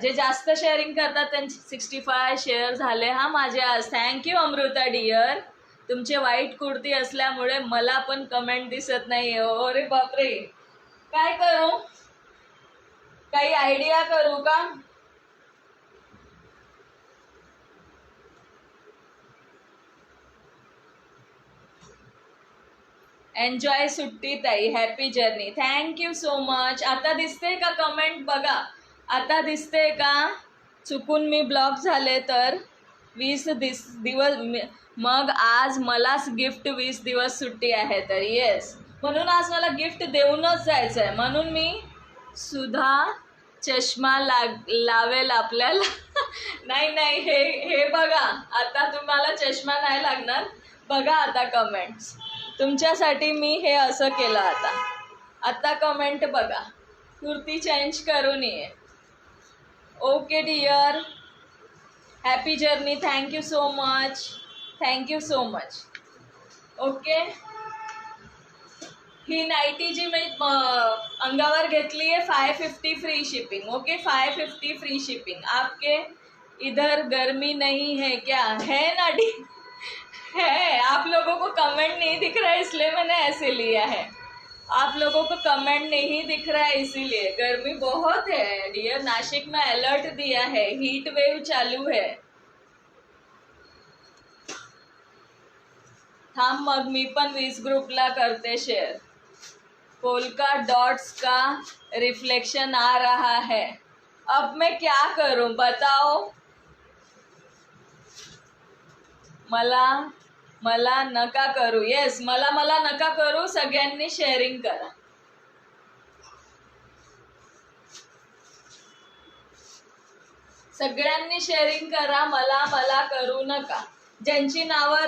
S1: जे जास्त शेअरिंग करतात त्यांचे 65 शेअर झाले. हा माझे आज. Thank you Amrita dear. तुमचे व्हाईट कुर्ती असल्यामुळे मला पण कमेंट दिसत नाही. अरे बापरे, काय करू, काही आयडिया करू का? एन्जॉय सुट्टी ताई, happy journey. Thank you so much. आता दिसते का कमेंट? बघा आता दिसते का? चुकून मी ब्लॉक झाले तर 20 दिवस, मग आज मलाच गिफ्ट 20 दिवस सुट्टी आहे तर येस, म्हणून आज मला गिफ्ट देऊनच जायचं आहे. म्हणून मी सुद्धा चष्मा लावेल आपल्याला. नाही नाही, हे बघा, आता तुम्हाला चष्मा नाही लागणार. बघा आता कमेंट्स, तुमच्यासाठी मी हे असं केलं. आता कमेंट बघा. कुर्ती चेंज करून ये. Okay dear, happy journey. Thank you so much, thank you so much. Okay, ही नाईटी जी मी अंगावर घेतली आहे 550 free shipping. Okay, 550 free shipping. आपके इधर गर्मी नहीं है क्या? है ना डी है. आप लोगों को कमेंट नहीं दिख रहा है इसलिए मैंने ऐसे लिया है. आप लोगों को कमेंट नहीं दिख रहा है इसीलिए. गर्मी बहुत है डियर. नासिक में अलर्ट दिया है, हीट वेव चालू है. थांब मग मी पण 20 ग्रुपला करते शेअर. पोल्का डॉट्स का रिफ्लेक्शन आ रहा है. अब मैं क्या करूं बताओ. मला नका करू. येस, मला नका करू. सगळ्यांनी शेअरिंग करा. सगळ्यांनी शेअरिंग करा. मला करू नका. ज्यांची नावं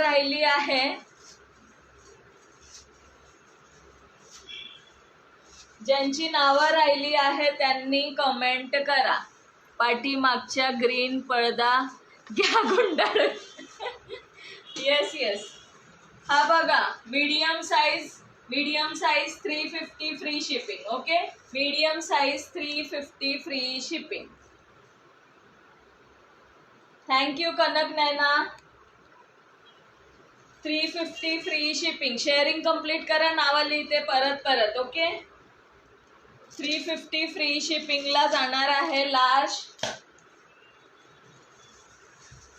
S1: राहिली आहे, त्यांनी कमेंट करा. पाठीमागच्या ग्रीन पडदा घ्या गुंडाळून. Yes yes. हा बघा, medium size 350 free shipping. Okay, medium size 350 free shipping. Thank you Kanak Naina. 350 free shipping. Sharing complete करा. नावं लिहिते परत. ओके, 350 फ्री शिपिंगला जाणार आहे. Last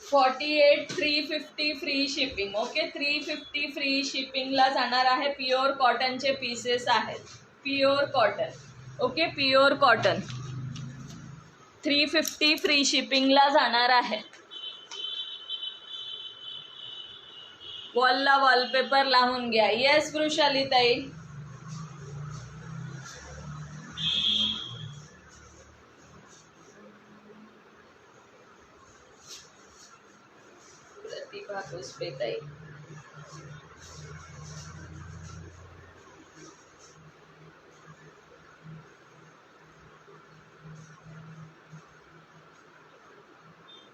S1: 48 350 free shipping. Okay, 350 free शिपिंगला जाणार आहे. प्युअर कॉटनचे पीसेस आहेत. Pure cotton. Okay, pure cotton 350 free शिपिंगला जाणार आहे. वॉलला वॉलपेपर लावून घ्या. येस वृषाली ताई. प्रतिभा पुष्पे ताई.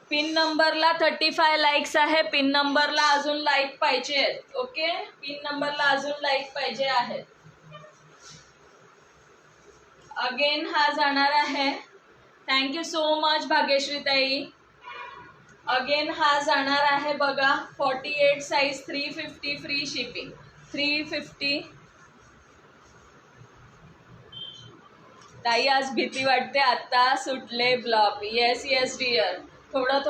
S1: पिन नंबरला 35 लाईक्स आहे. पिन नंबरला अजून लाईक पाहिजे. ओके, पिन नंबरला अजून लाईक पाहिजे आहेत. अगेन हा जाणार आहे. थँक्यू सो मच भाग्यश्री ताई. अगेन हा जाणार आहे बघा. 48 साईज 350 फ्री शिपिंग. 350. ताई आज भीती वाटते. आता सुटले ब्लॉक. Yes yes dear. थोडंच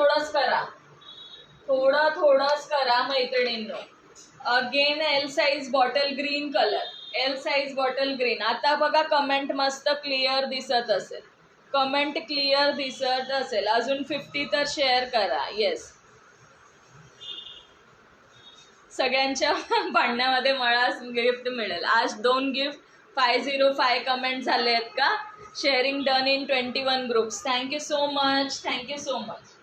S1: करा मैत्रिणींनो. Again L size bottle green colour. L size bottle green. आता बघा कमेंट मस्त क्लिअर दिसत असेल. अजून 50 तर शेअर करा. येस, सगळ्यांच्या भांडण्यामध्ये मला गिफ्ट मिळेल. आज 2 गिफ्ट. 505 कमेंट झाले आहेत का? Sharing done in 21 groups. Thank you so much.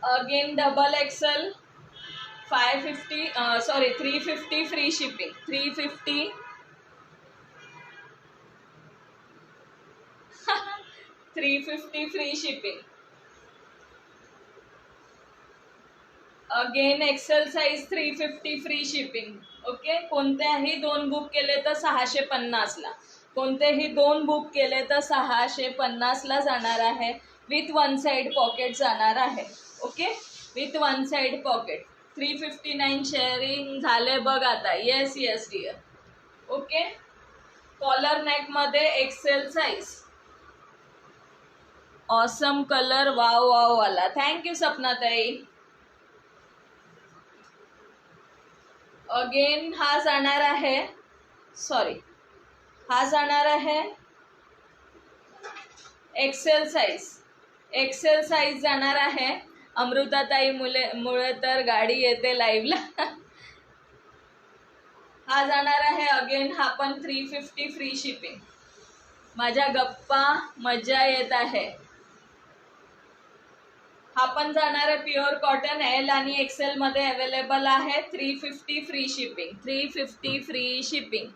S1: Again double XL 350 free shipping. 350 350 free shipping. Again XL size 350 free shipping. Okay, कोणत्याही 2 बुक केले तर 650ला. कोणतेही 2 बुक केले तर 650ला जाणार आहे. विथ वन साइड पॉकेट जाणार आहे. Okay, with one side pocket. 359 sharing झाले बघ आता. Yes yes dear. Okay, collar neck मध्ये XL size. Awesome colour, wow wow वाला. थँक्यू सपनाताई. अगेन हा जाणार आहे, सॉरी, हा जाणार आहे एक्सेल साईज. एक्सेल साईज जाणार आहे. अमृताताई मुळे तर गाडी येते लाईव्हला. हा जाणार आहे अगेन, हा पण 350 फ्री शिपिंग. माझ्या गप्पा मजा येत आहे. हा पण जाणार आहे प्युअर कॉटन. एल आणि एक्सेल मध्ये अवेलेबल आहे. 350 फ्री शिपिंग. 350 free shipping.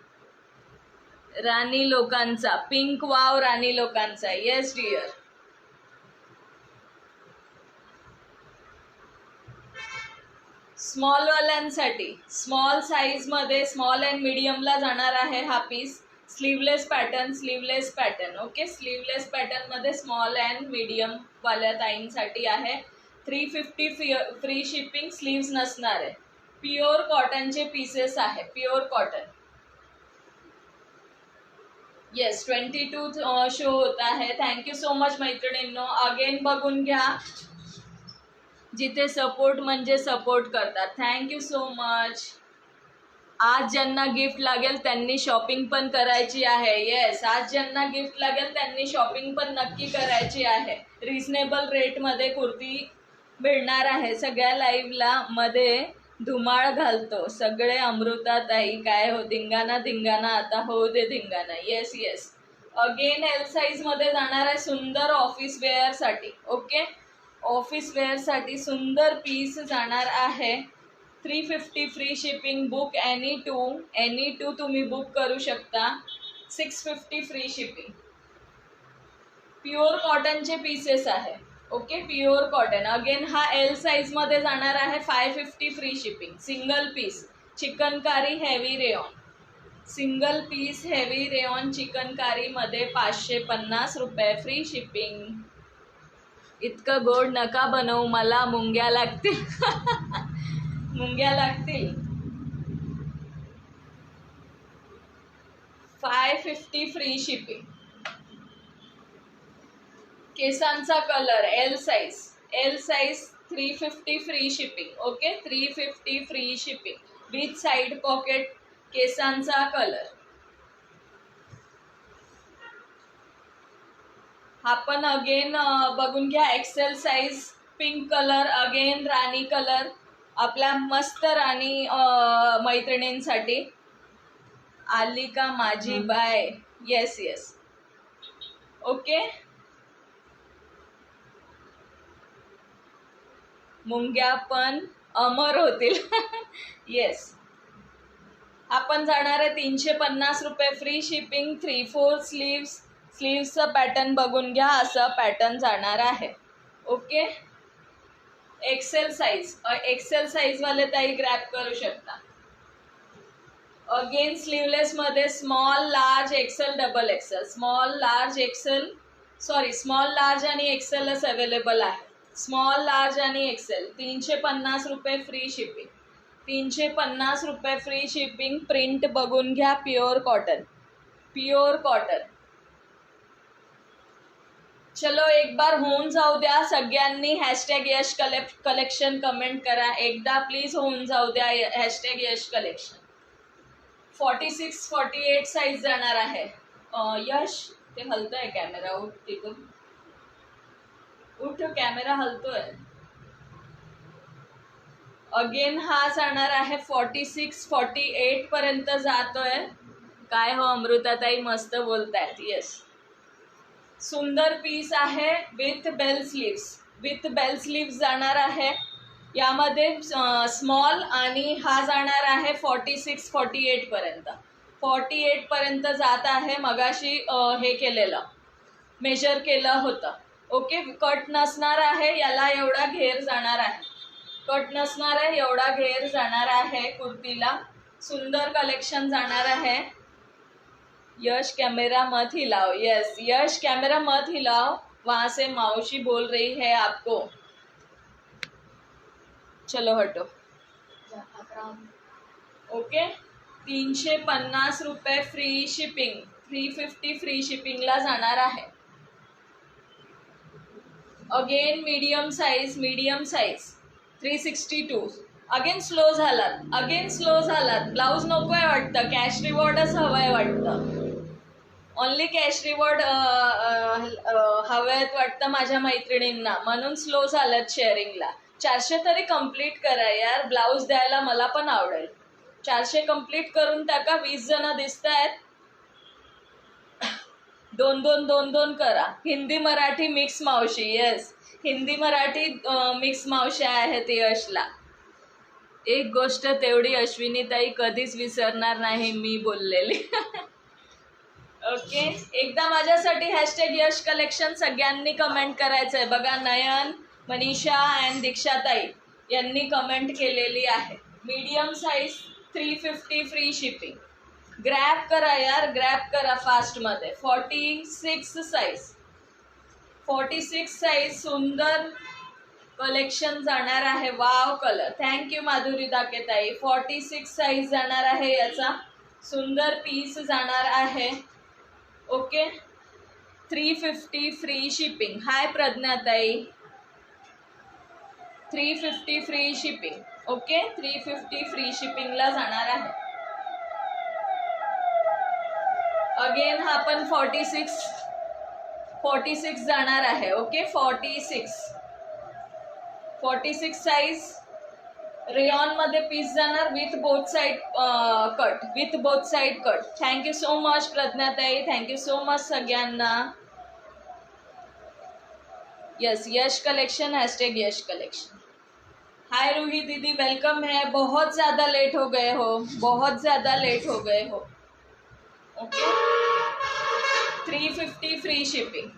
S1: राणी लोकांचा पिंक, वाव राणी लोकांचा. Yes dear. स्मॉल वाल्यांसाठी स्मॉल साईज मध्ये स्मॉल अँड मीडियमला जाणार आहे हा piece. Sleeveless pattern, sleeveless pattern. Okay, sleeveless pattern मध्ये स्मॉल अँड मीडियम वाल्या ताईंसाठी आहे. 350 फ्री शिपिंग. स्लीव्स नसणार आहे. प्युअर कॉटनचे पीसेस आहे. Pure cotton. येस, 22 शो होत आहे. थँक्यू सो मच मैत्रिणींनो. अगेन बघून घ्या. जिथे सपोर्ट म्हणजे सपोर्ट करतात. Thank you so much. आज ज्यांना गिफ्ट लागेल त्यांनी शॉपिंग पण करायची आहे. येस, आज ज्यांना गिफ्ट लागेल त्यांनी शॉपिंग पण नक्की करायची आहे. रिझनेबल रेटमध्ये कुर्ती मिळणार आहे. सगळ्या लाईव्हला मध्ये धुमाळ घालतो सगळे. अमृताताई काय हो, धिंगाणा धिंगाणा आता होऊ दे धिंगाणा. Yes yes. Again L size मध्ये जाणार आहे. सुंदर ऑफिस वेअर साठी. ओके, ऑफिस वेअर साठी सुंदर पीस जाणार आहे. 350 free shipping. Book any two तुम्ही बुक करू शकता. 650 फ्री शिपिंग. प्युअर कॉटनचे पीसेस आहे. Okay, pure cotton. अगेन हा एल साईज मध्ये जाणार आहे. 550 free shipping. Single piece chikankari heavy rayon. Single piece heavy rayon chikankari मध्ये 550 रुपये फ्री शिपिंग. इतकं गोड नका बनवू, मला मुंग्या लागतील. मुंग्या लागतील. 550 फ्री शिपिंग. केसांचा colour L size. L size 350 free shipping. Okay, 350 free shipping with side pocket. केसांचा कलर. हा पण अगेन बघून घ्या. XL size. Pink colour. Again राणी कलर. आपल्या मस्त राणी मैत्रिणींसाठी. आली का माझी बाय. Yes yes. ओके, मुंग्या पण अमर होतील. येस. आपण जाणार आहे 350 रुपये फ्री शिपिंग. 3/4 स्लीव्स. स्लीव्सचं पॅटर्न बघून घ्या. असं पॅटर्न जाणार आहे. Okay, XL size. XL size वाले ताई ग्रॅब करू शकता. अगेन स्लीवलेस मध्ये small, large, XL, double XL. Small, large, XL, sorry, small, large आणि एक्सेलच अवेलेबल आहे. स्मॉल, लार्ज आणि एक्सेल. 350 रुपये फ्री शिपिंग. 350 रुपये फ्री शिपिंग. प्रिंट बघून घ्या. Pure cotton. Pure cotton. चलो एक बार होऊन जाऊ द्या सगळ्यांनी. हॅशटॅग यश कलेक्शन कमेंट करा. एकदा प्लीज होऊन जाऊ द्या हॅशटॅग यश कलेक्शन. 46, 48 साईज जाणार आहे. यश, ते हलतोय कॅमेरा. उठ तिथून. उठ, कॅमेरा हलतोय. अगेन हा जाणार आहे 46, 48 पर्यंत जातोय. काय हो अमृताताई, मस्त बोलतायत. येस, सुंदर पीस आहे. With bell sleeves. With bell sleeves जाणार आहे. यामध्ये स्मॉल आणि हा जाणार आहे 46, 48 पर्यंत. 48 पर्यंत जात आहे. मगाशी हे केलेलं, मेजर केलं होतं. ओके, कट नसणार आहे. याला एवढा घेर जाणार आहे. कट नसणार आहे. एवढा घेर जाणार आहे कुर्तीला. सुंदर कलेक्शन जाणार आहे. यश कॅमेरा मत हिलाव. येस, यश कॅमेरा मत हिलाव. वहां से मावशी बोल रही है आपको. चलो हटो. ओके. 350 रुपये फ्री शिपिंग, 350 फ्री शिपिंगला जाणार आहे. Again medium size 362. Again slow झालात. ब्लाऊज नको आहे वाटतं, कॅश रिवॉर्डच हवंय वाटतं. ओनली कॅश रिवॉर्ड हवेत वाटतं माझ्या मैत्रिणींना, म्हणून स्लो झाल्यात शेअरिंगला. 400 तरी कम्प्लीट करा यार, ब्लाऊज द्यायला मला पण आवडेल. 400 कम्प्लीट करून टाका. 20 जण दिसत आहेत. 2-2 करा. हिंदी मराठी मिक्स मावशी. येस, हिंदी मराठी मिक्स मावशी आहेत यशला. एक गोष्ट तेवढी अश्विनीताई कधीच विसरणार नाही मी बोललेली. ओके. एकदा माझ्यासाठी हॅशटॅग यश कलेक्शन सगळ्यांनी कमेंट करायचं आहे बघा. नयन, मनीषा अँड दीक्षाताई यांनी कमेंट केलेली आहे. Medium size 350 free shipping. Grab करा यार, ग्रॅब करा फास्टमध्ये. 46 साईज सुंदर कलेक्शन जाणार आहे. Wow colour. थँक्यू माधुरी दाकेताई. 46 साईज जाणार आहे, याचा सुंदर पीस जाणार आहे. ओके. 350 free shipping. हाय प्रज्ञाताई. 350 फ्री शिपिंग. ओके. 350 फ्री शिपिंगला जाणार आहे. अगेन हा पण 46 जाणार आहे. ओके. 46 साईज रेयॉन मध्ये पीस जाणार with both side cut. Thank you so much प्रज्ञाताई. थँक्यू सो मच सगळ्यांना. Yes, Yash collection, hashtag Yash collection. Hi Roohi दीदी, वेलकम है. बहुत ज़्यादा लेट हो गए हो. Okay. 350 free shipping.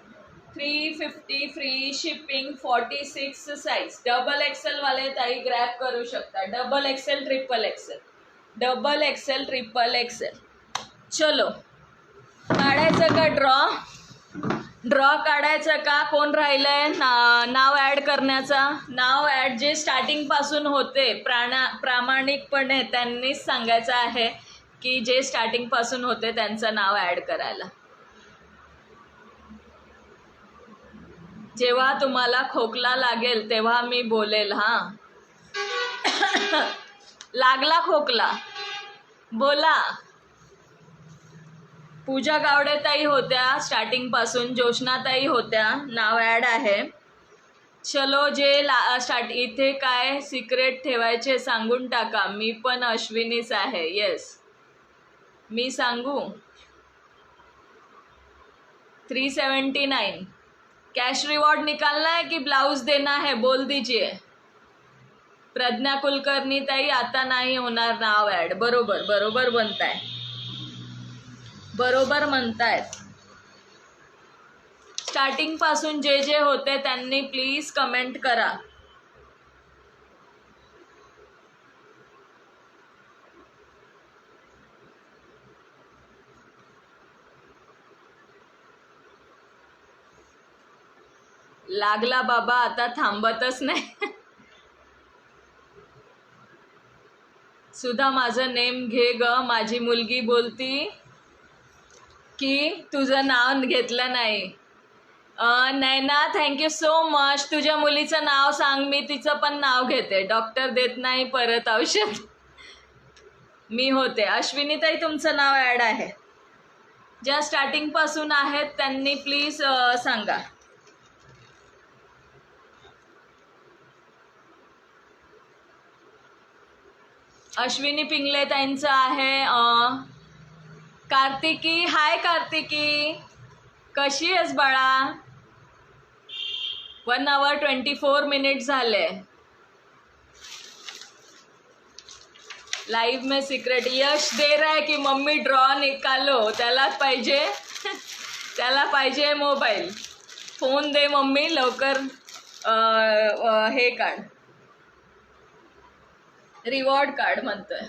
S1: 46 size. Double XL वाले ताई ग्रॅब करू शकता. Double XL, triple XL. चलो, काढायचं का ड्रॉ काढायचं का? कोण राहिलंय नाव ॲड करण्याचा? नाव ॲड जे स्टार्टिंग पासून होते प्रामाणिकपणे त्यांनीच सांगायचं आहे की जे स्टार्टिंग पासून होते त्यांचं नाव ॲड करायला. जेव्हा तुम्हाला खोकला लागेल तेव्हा मी बोलेल. हां, लागला खोकला, बोला. पूजा गावडेताई होत्या स्टार्टिंग पासून, जोशनाताई होत्या. नाव ॲड आहे. चलो, जे इथे काय सिक्रेट ठेवायचे सांगून टाका. मी पण अश्विनीच आहे. येस, मी सांगू. 379 कैश रिवॉर्ड निकालना है कि ब्लाउज देना है? बोल दीजिए. प्रज्ञा कुलकर्णी ताई, आता नाही होणार नाव ॲड. बरोबर म्हणतायत. स्टार्टिंग पासून जे जे होते त्यांनी प्लीज कमेंट करा. लागला बाबा, आता थांबतच नाही. सुधा, माझं नेम घे ग. माझी मुलगी बोलती की तुझं नाव घेतलं नाही. नैना, थँक्यू सो मच. तुझ्या मुलीचं नाव सांग, मी तिचं पण नाव घेते. डॉक्टर देत नाही परत औषध. मी होते. अश्विनीताई, तुमचं नाव ॲड आहे. ज्या स्टार्टिंग पासून आहेत त्यांनी प्लीज सांगा. अश्विनी पिंगले ताईंचं आहे. कार्तिकी, हाय कार्तिकी, कशी आहेस बाळा? 1 hour 24 minutes झाले. लाइव में सीक्रेट. यश दे रहा है की मम्मी ड्रॉ निकालो. त्याला पाहिजे मोबाईल. फोन दे मम्मी, लवकर हे काढ, रिवॉर्ड कार्ड म्हणतोय.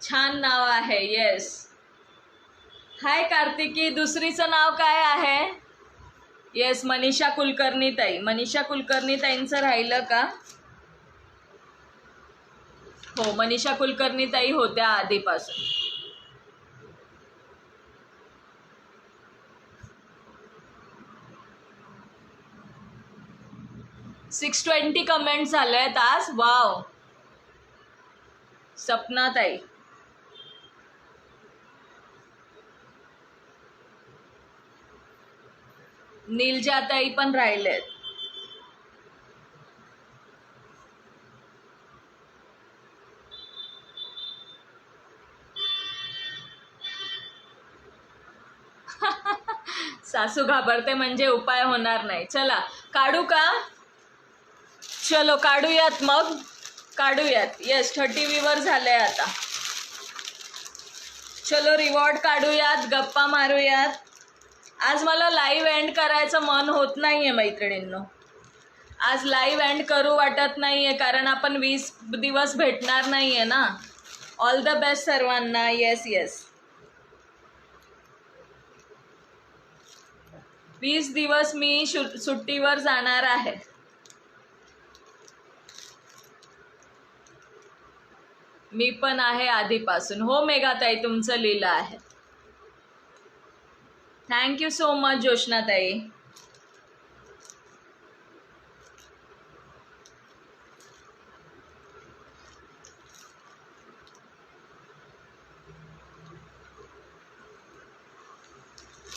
S1: छान नाव आहे. येस, हाय कार्तिकी. दुसरीचं नाव काय आहे? येस, मनीषा कुलकर्णी ताई. मनीषा कुलकर्णी ताईंचं राहिलं का? हो, मनीषा कुलकर्णी ताई होत्या आधीपासून. 620 कमेंट झाले आहेत आज. वाव. सपना ताई, नीलजा ताई पण राहिलेत. सासू घाबरते म्हणजे उपाय होणार नाही. चला काढू का? चलो काढूयात मग, काढूयात. येस, 30 व्ह्यूवर झालंय आता. चलो रिवॉर्ड काढूयात, गप्पा मारूयात. आज मला लाईव्ह एंड करायचं मन होत नाहीये मैत्रिणींनो. आज लाईव्ह एंड करू वाटत नाहीये, कारण आपण 20 दिवस भेटणार नाहीये ना. ऑल द बेस्ट सर्वांना. येस येस, 20 दिवस मी सुट्टीवर जाणार आहे. मी पण आहे आधीपासून. हो मेघाताई, तुमचं लिहिलं आहे. थँक्यू सो मच जोशनाताई.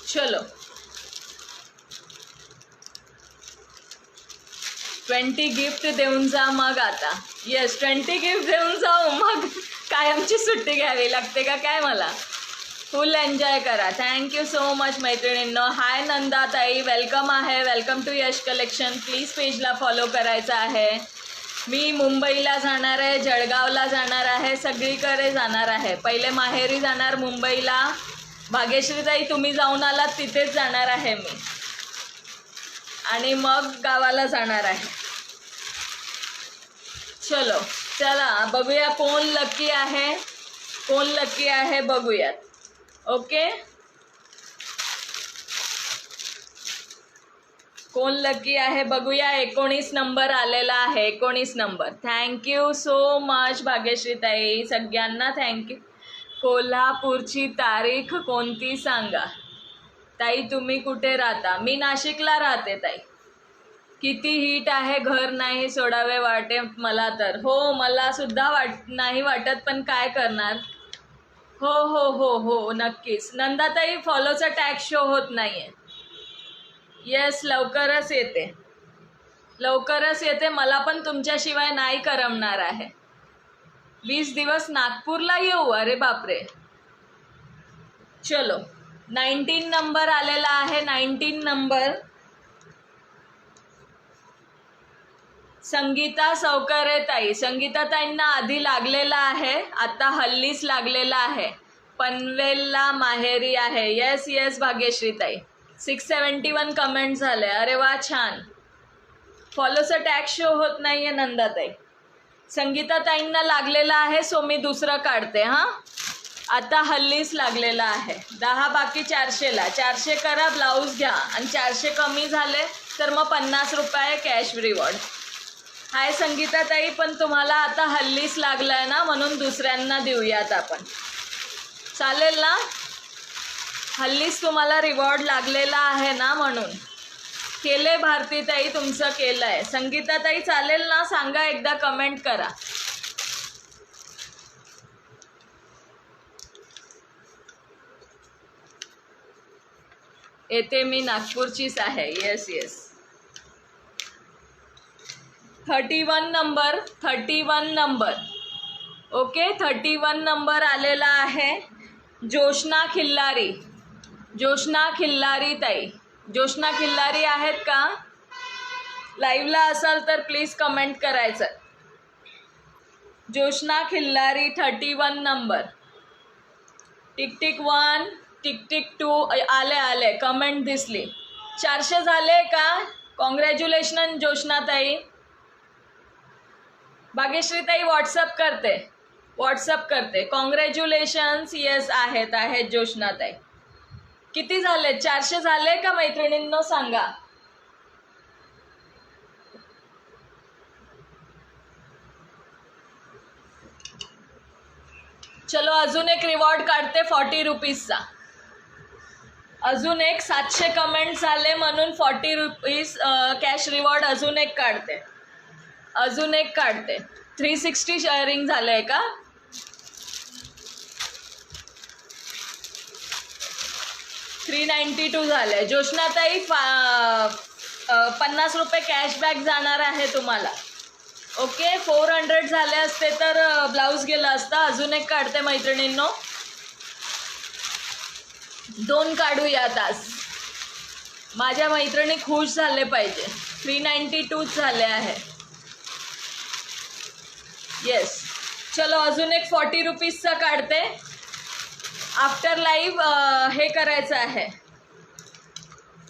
S1: चलो 20 गिफ्ट देऊन जा मग आता. येस, 20 गिफ्ट देऊन जाऊ मग कायमची सुट्टी घ्यावी लागते का काय मला? फुल एन्जॉय करा. थँक्यू सो मच मैत्रिणींनो. हाय नंदाताई, वेलकम आहे. Welcome to Yash collection. Please पेजला फॉलो करायचं आहे. मी मुंबईला जाणार आहे, जळगावला जाणार आहे, सगळीकडे जाणार आहे. पहिले माहेरी जाणार मुंबईला. भाग्यश्रीताई तुम्ही जाऊन आलात तिथेच जाणार आहे मी, आणि मग गावाला जाणार आहे. चलो चला बघूया कोण लकी आहे, कोण लकी आहे बघूयात. ओके, कोण लकी आहे बघूया. 19 नंबर आलेला आहे. 19 नंबर. थँक्यू सो मच भाग्यश्रीताई, सगळ्यांना थँक्यू. कोल्हापूरची तारीख कोणती सांगा ताई. तुम्ही कुठे राहता? मी नाशिकला राहते ताई. किती हीट आहे, घर नाही सोडावे वाटे मला तर. हो, मला सुद्धा नाही वाटत, पण काय करणार. हो हो हो हो नक्कीच. नंदाताई, फॉलोचा टॅग शो होत नाहीये. येस, लवकरच येते, लवकरच येते. मला पण तुमच्याशिवाय नाही करमणार आहे. 20 दिवस नागपूरला येऊ? अरे बापरे. चलो 19 नंबर आलेला आहे. 19 नंबर संगीता सौकरे ताई. संगीता ताईंना आधी लागलेला आहे, आता हल्लीच लागलेला आहे. पनवेलला माहेरी आहे. येस येस भाग्यश्री ताई. 671 कमेंट झाले. अरे वा, छान. फॉलोचा टॅग शो होत नाहीये नंदाताई. संगीता ताईंना लागलेला आहे, सो मी दुसरं काढते. हां, आता हल्लीच लागलेला आहे. 10 बाकी 400ला. 400 करा, ब्लाऊज घ्या, आणि 400 कमी झाले तर मग 50 रुपये कॅश रिवॉर्ड. हाय संगीता ताई, पण तुम्हाला आता हल्लीच लागलाय ना, म्हणून दुसऱ्यांना देऊयात आपण. चालेल ना? हल्लीच तुम्हाला रिवॉर्ड लागलेला आहे ना, म्हणून केले. भारतीताई तुमचं केलंय. संगीताताई चालेल ना? सांगा, एकदा कमेंट करा. येते, मी नागपूरचीच आहे. Yes yes. 31 number. 31 number. Okay, 31 number आलेला आहे. जोशना खिल्लारी. जोशना खिल्लारी ताई. जोशना खिल्लारी आहेत का? लाईव्हला असाल तर प्लीज कमेंट करायचं. Joshna Khillari 31 number. Tick tick 1, tick tick 2 आले. कमेंट दिसली. 400 झाले का? कॉंग्रॅच्युलेशन जोशना ताई. भाग्यश्री ताई व्हॉट्सअप करते. कॉंग्रॅच्युलेशन्स. येस, आहेत जोशना ताई. किती झाले? 400 झाले का मैत्रिणींनो? सांगा. चलो अजून एक रिवॉर्ड काढते 40 रुपीजचा. अजून एक 700 कमेंट्स आले म्हणून 40 रुपीज कॅश रिवॉर्ड अजून एक काढते. 360 शेअरिंग झालं आहे का? 392 झालं आहे. जोशनाताई 50 रुपये कॅशबॅक जाणार आहे तुम्हाला. ओके, 400 झाले असते तर ब्लाऊज गेला असता. अजून एक काढते मैत्रिणींनो. 2 काढूयात आज. माझ्या मैत्रिणी खुश झाले पाहिजे. 392 झाले आहे. येस, चलो अजून एक 40 रुपीजचा काढते. आफ्टर लाईव्ह हे करायचं आहे.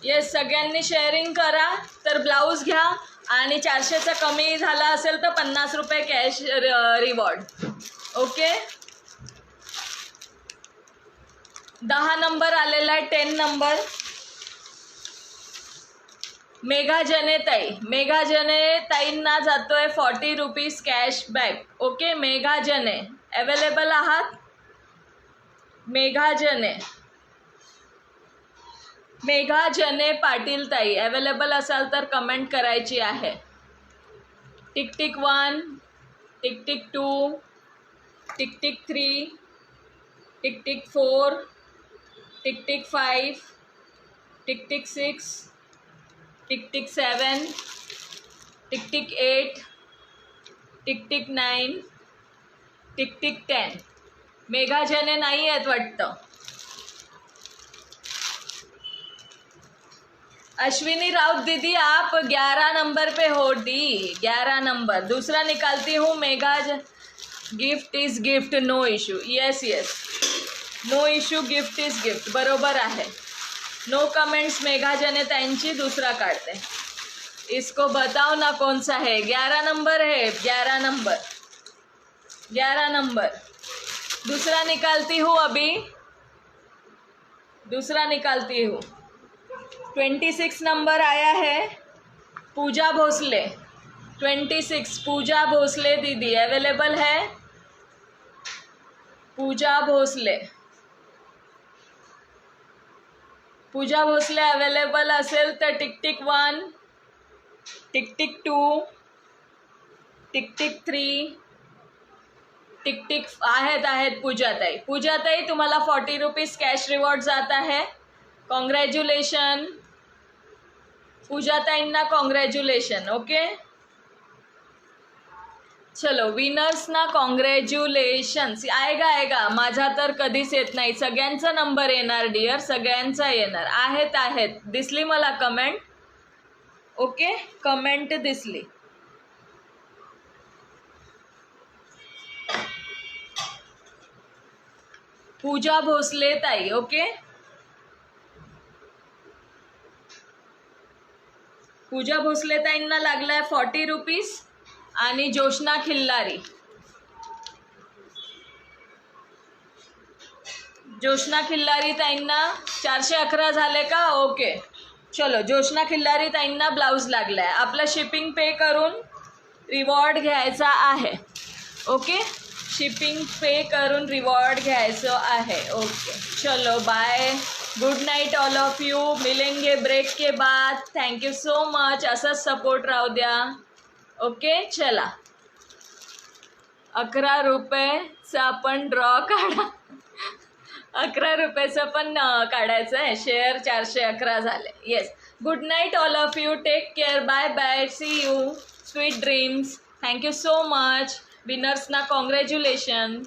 S1: येस, सगळ्यांनी शेअरिंग करा. तर ब्लाऊज घ्या आणि 400चा कमी झाला असेल तर 50 रुपये कॅश रिवॉर्ड. ओके, 10 नंबर आलेला आहे. 10 नंबर मेघा जने ताईंना जातोय 40 रुपीज कॅशबॅक. ओके, मेघा जने अवेलेबल आहात? मेघा जने पाटील ताई अवेलेबल असाल तर कमेंट करायची आहे. Tick 1, tick 2, tick 3, tick 4, tick 5, tick 6, tick 7, tick 8, tick 9, tick 10. Megha जने नाही आहेत वाटतं. अश्विनी राउत दीदी आप 11 नंबर पे हो. D 11 number. दूसरा निकालती हूँ. Megha gift is gift, no issue. Yes, no issue. Gift is gift. बरोबर आहे. नो कमेंट्स मेघा जने ताईंची. दूसरा काढते. इसको बताओ ना कौन सा है. 11 नंबर है. 11 नंबर. दूसरा निकालती हूँ अभी. 26 नंबर आया है. पूजा भोसले. 26 पूजा भोसले दीदी अवेलेबल है. पूजा भोसले अवेलेबल असेल तर टिक 1, टिक 2, टिक 3, टिक आहेत. पूजाताई तुम्हाला 40 रुपीज कॅश रिवॉर्ड जात आहे. Congratulation पूजाताईंना, congratulation. ओके, चलो विनर्सना कॉन्ग्रॅच्युलेशन्स. आएगा. माझा तर कधीच येत नाही. सगळ्यांचा नंबर येणार डिअर, सगळ्यांचा येणार. आहेत. दिसली मला कमेंट. ओके, कमेंट दिसली. पूजा भोसले ताई. ओके, पूजा भोसले ताईंना लागलाय 40 रुपीज. आणि जोशना खिल्लारी ताईंना 411 झाले का? ओके, चलो जोशना खिल्लारी ताईंना ब्लाऊज लागलाय. आपला शिपिंग पे करून रिवॉर्ड घ्यायचा आहे. ओके, शिपिंग पे करून रिवॉर्ड घ्यायचं आहे. ओके, चलो bye, good night all of you. मिलेंगे ब्रेक के बाद. Thank you so much. असंच सपोर्ट राहू द्या. ओके, चला 11 रुपयेचा पण ड्रॉ काढा. 11 रुपयाचं पण काढायचं आहे. शेअर 411 झाले. Yes, good night all of you. Take care. Bye. See you. Sweet dreams. Thank you so much. विनर्सना कॉन्ग्रॅच्युलेशन.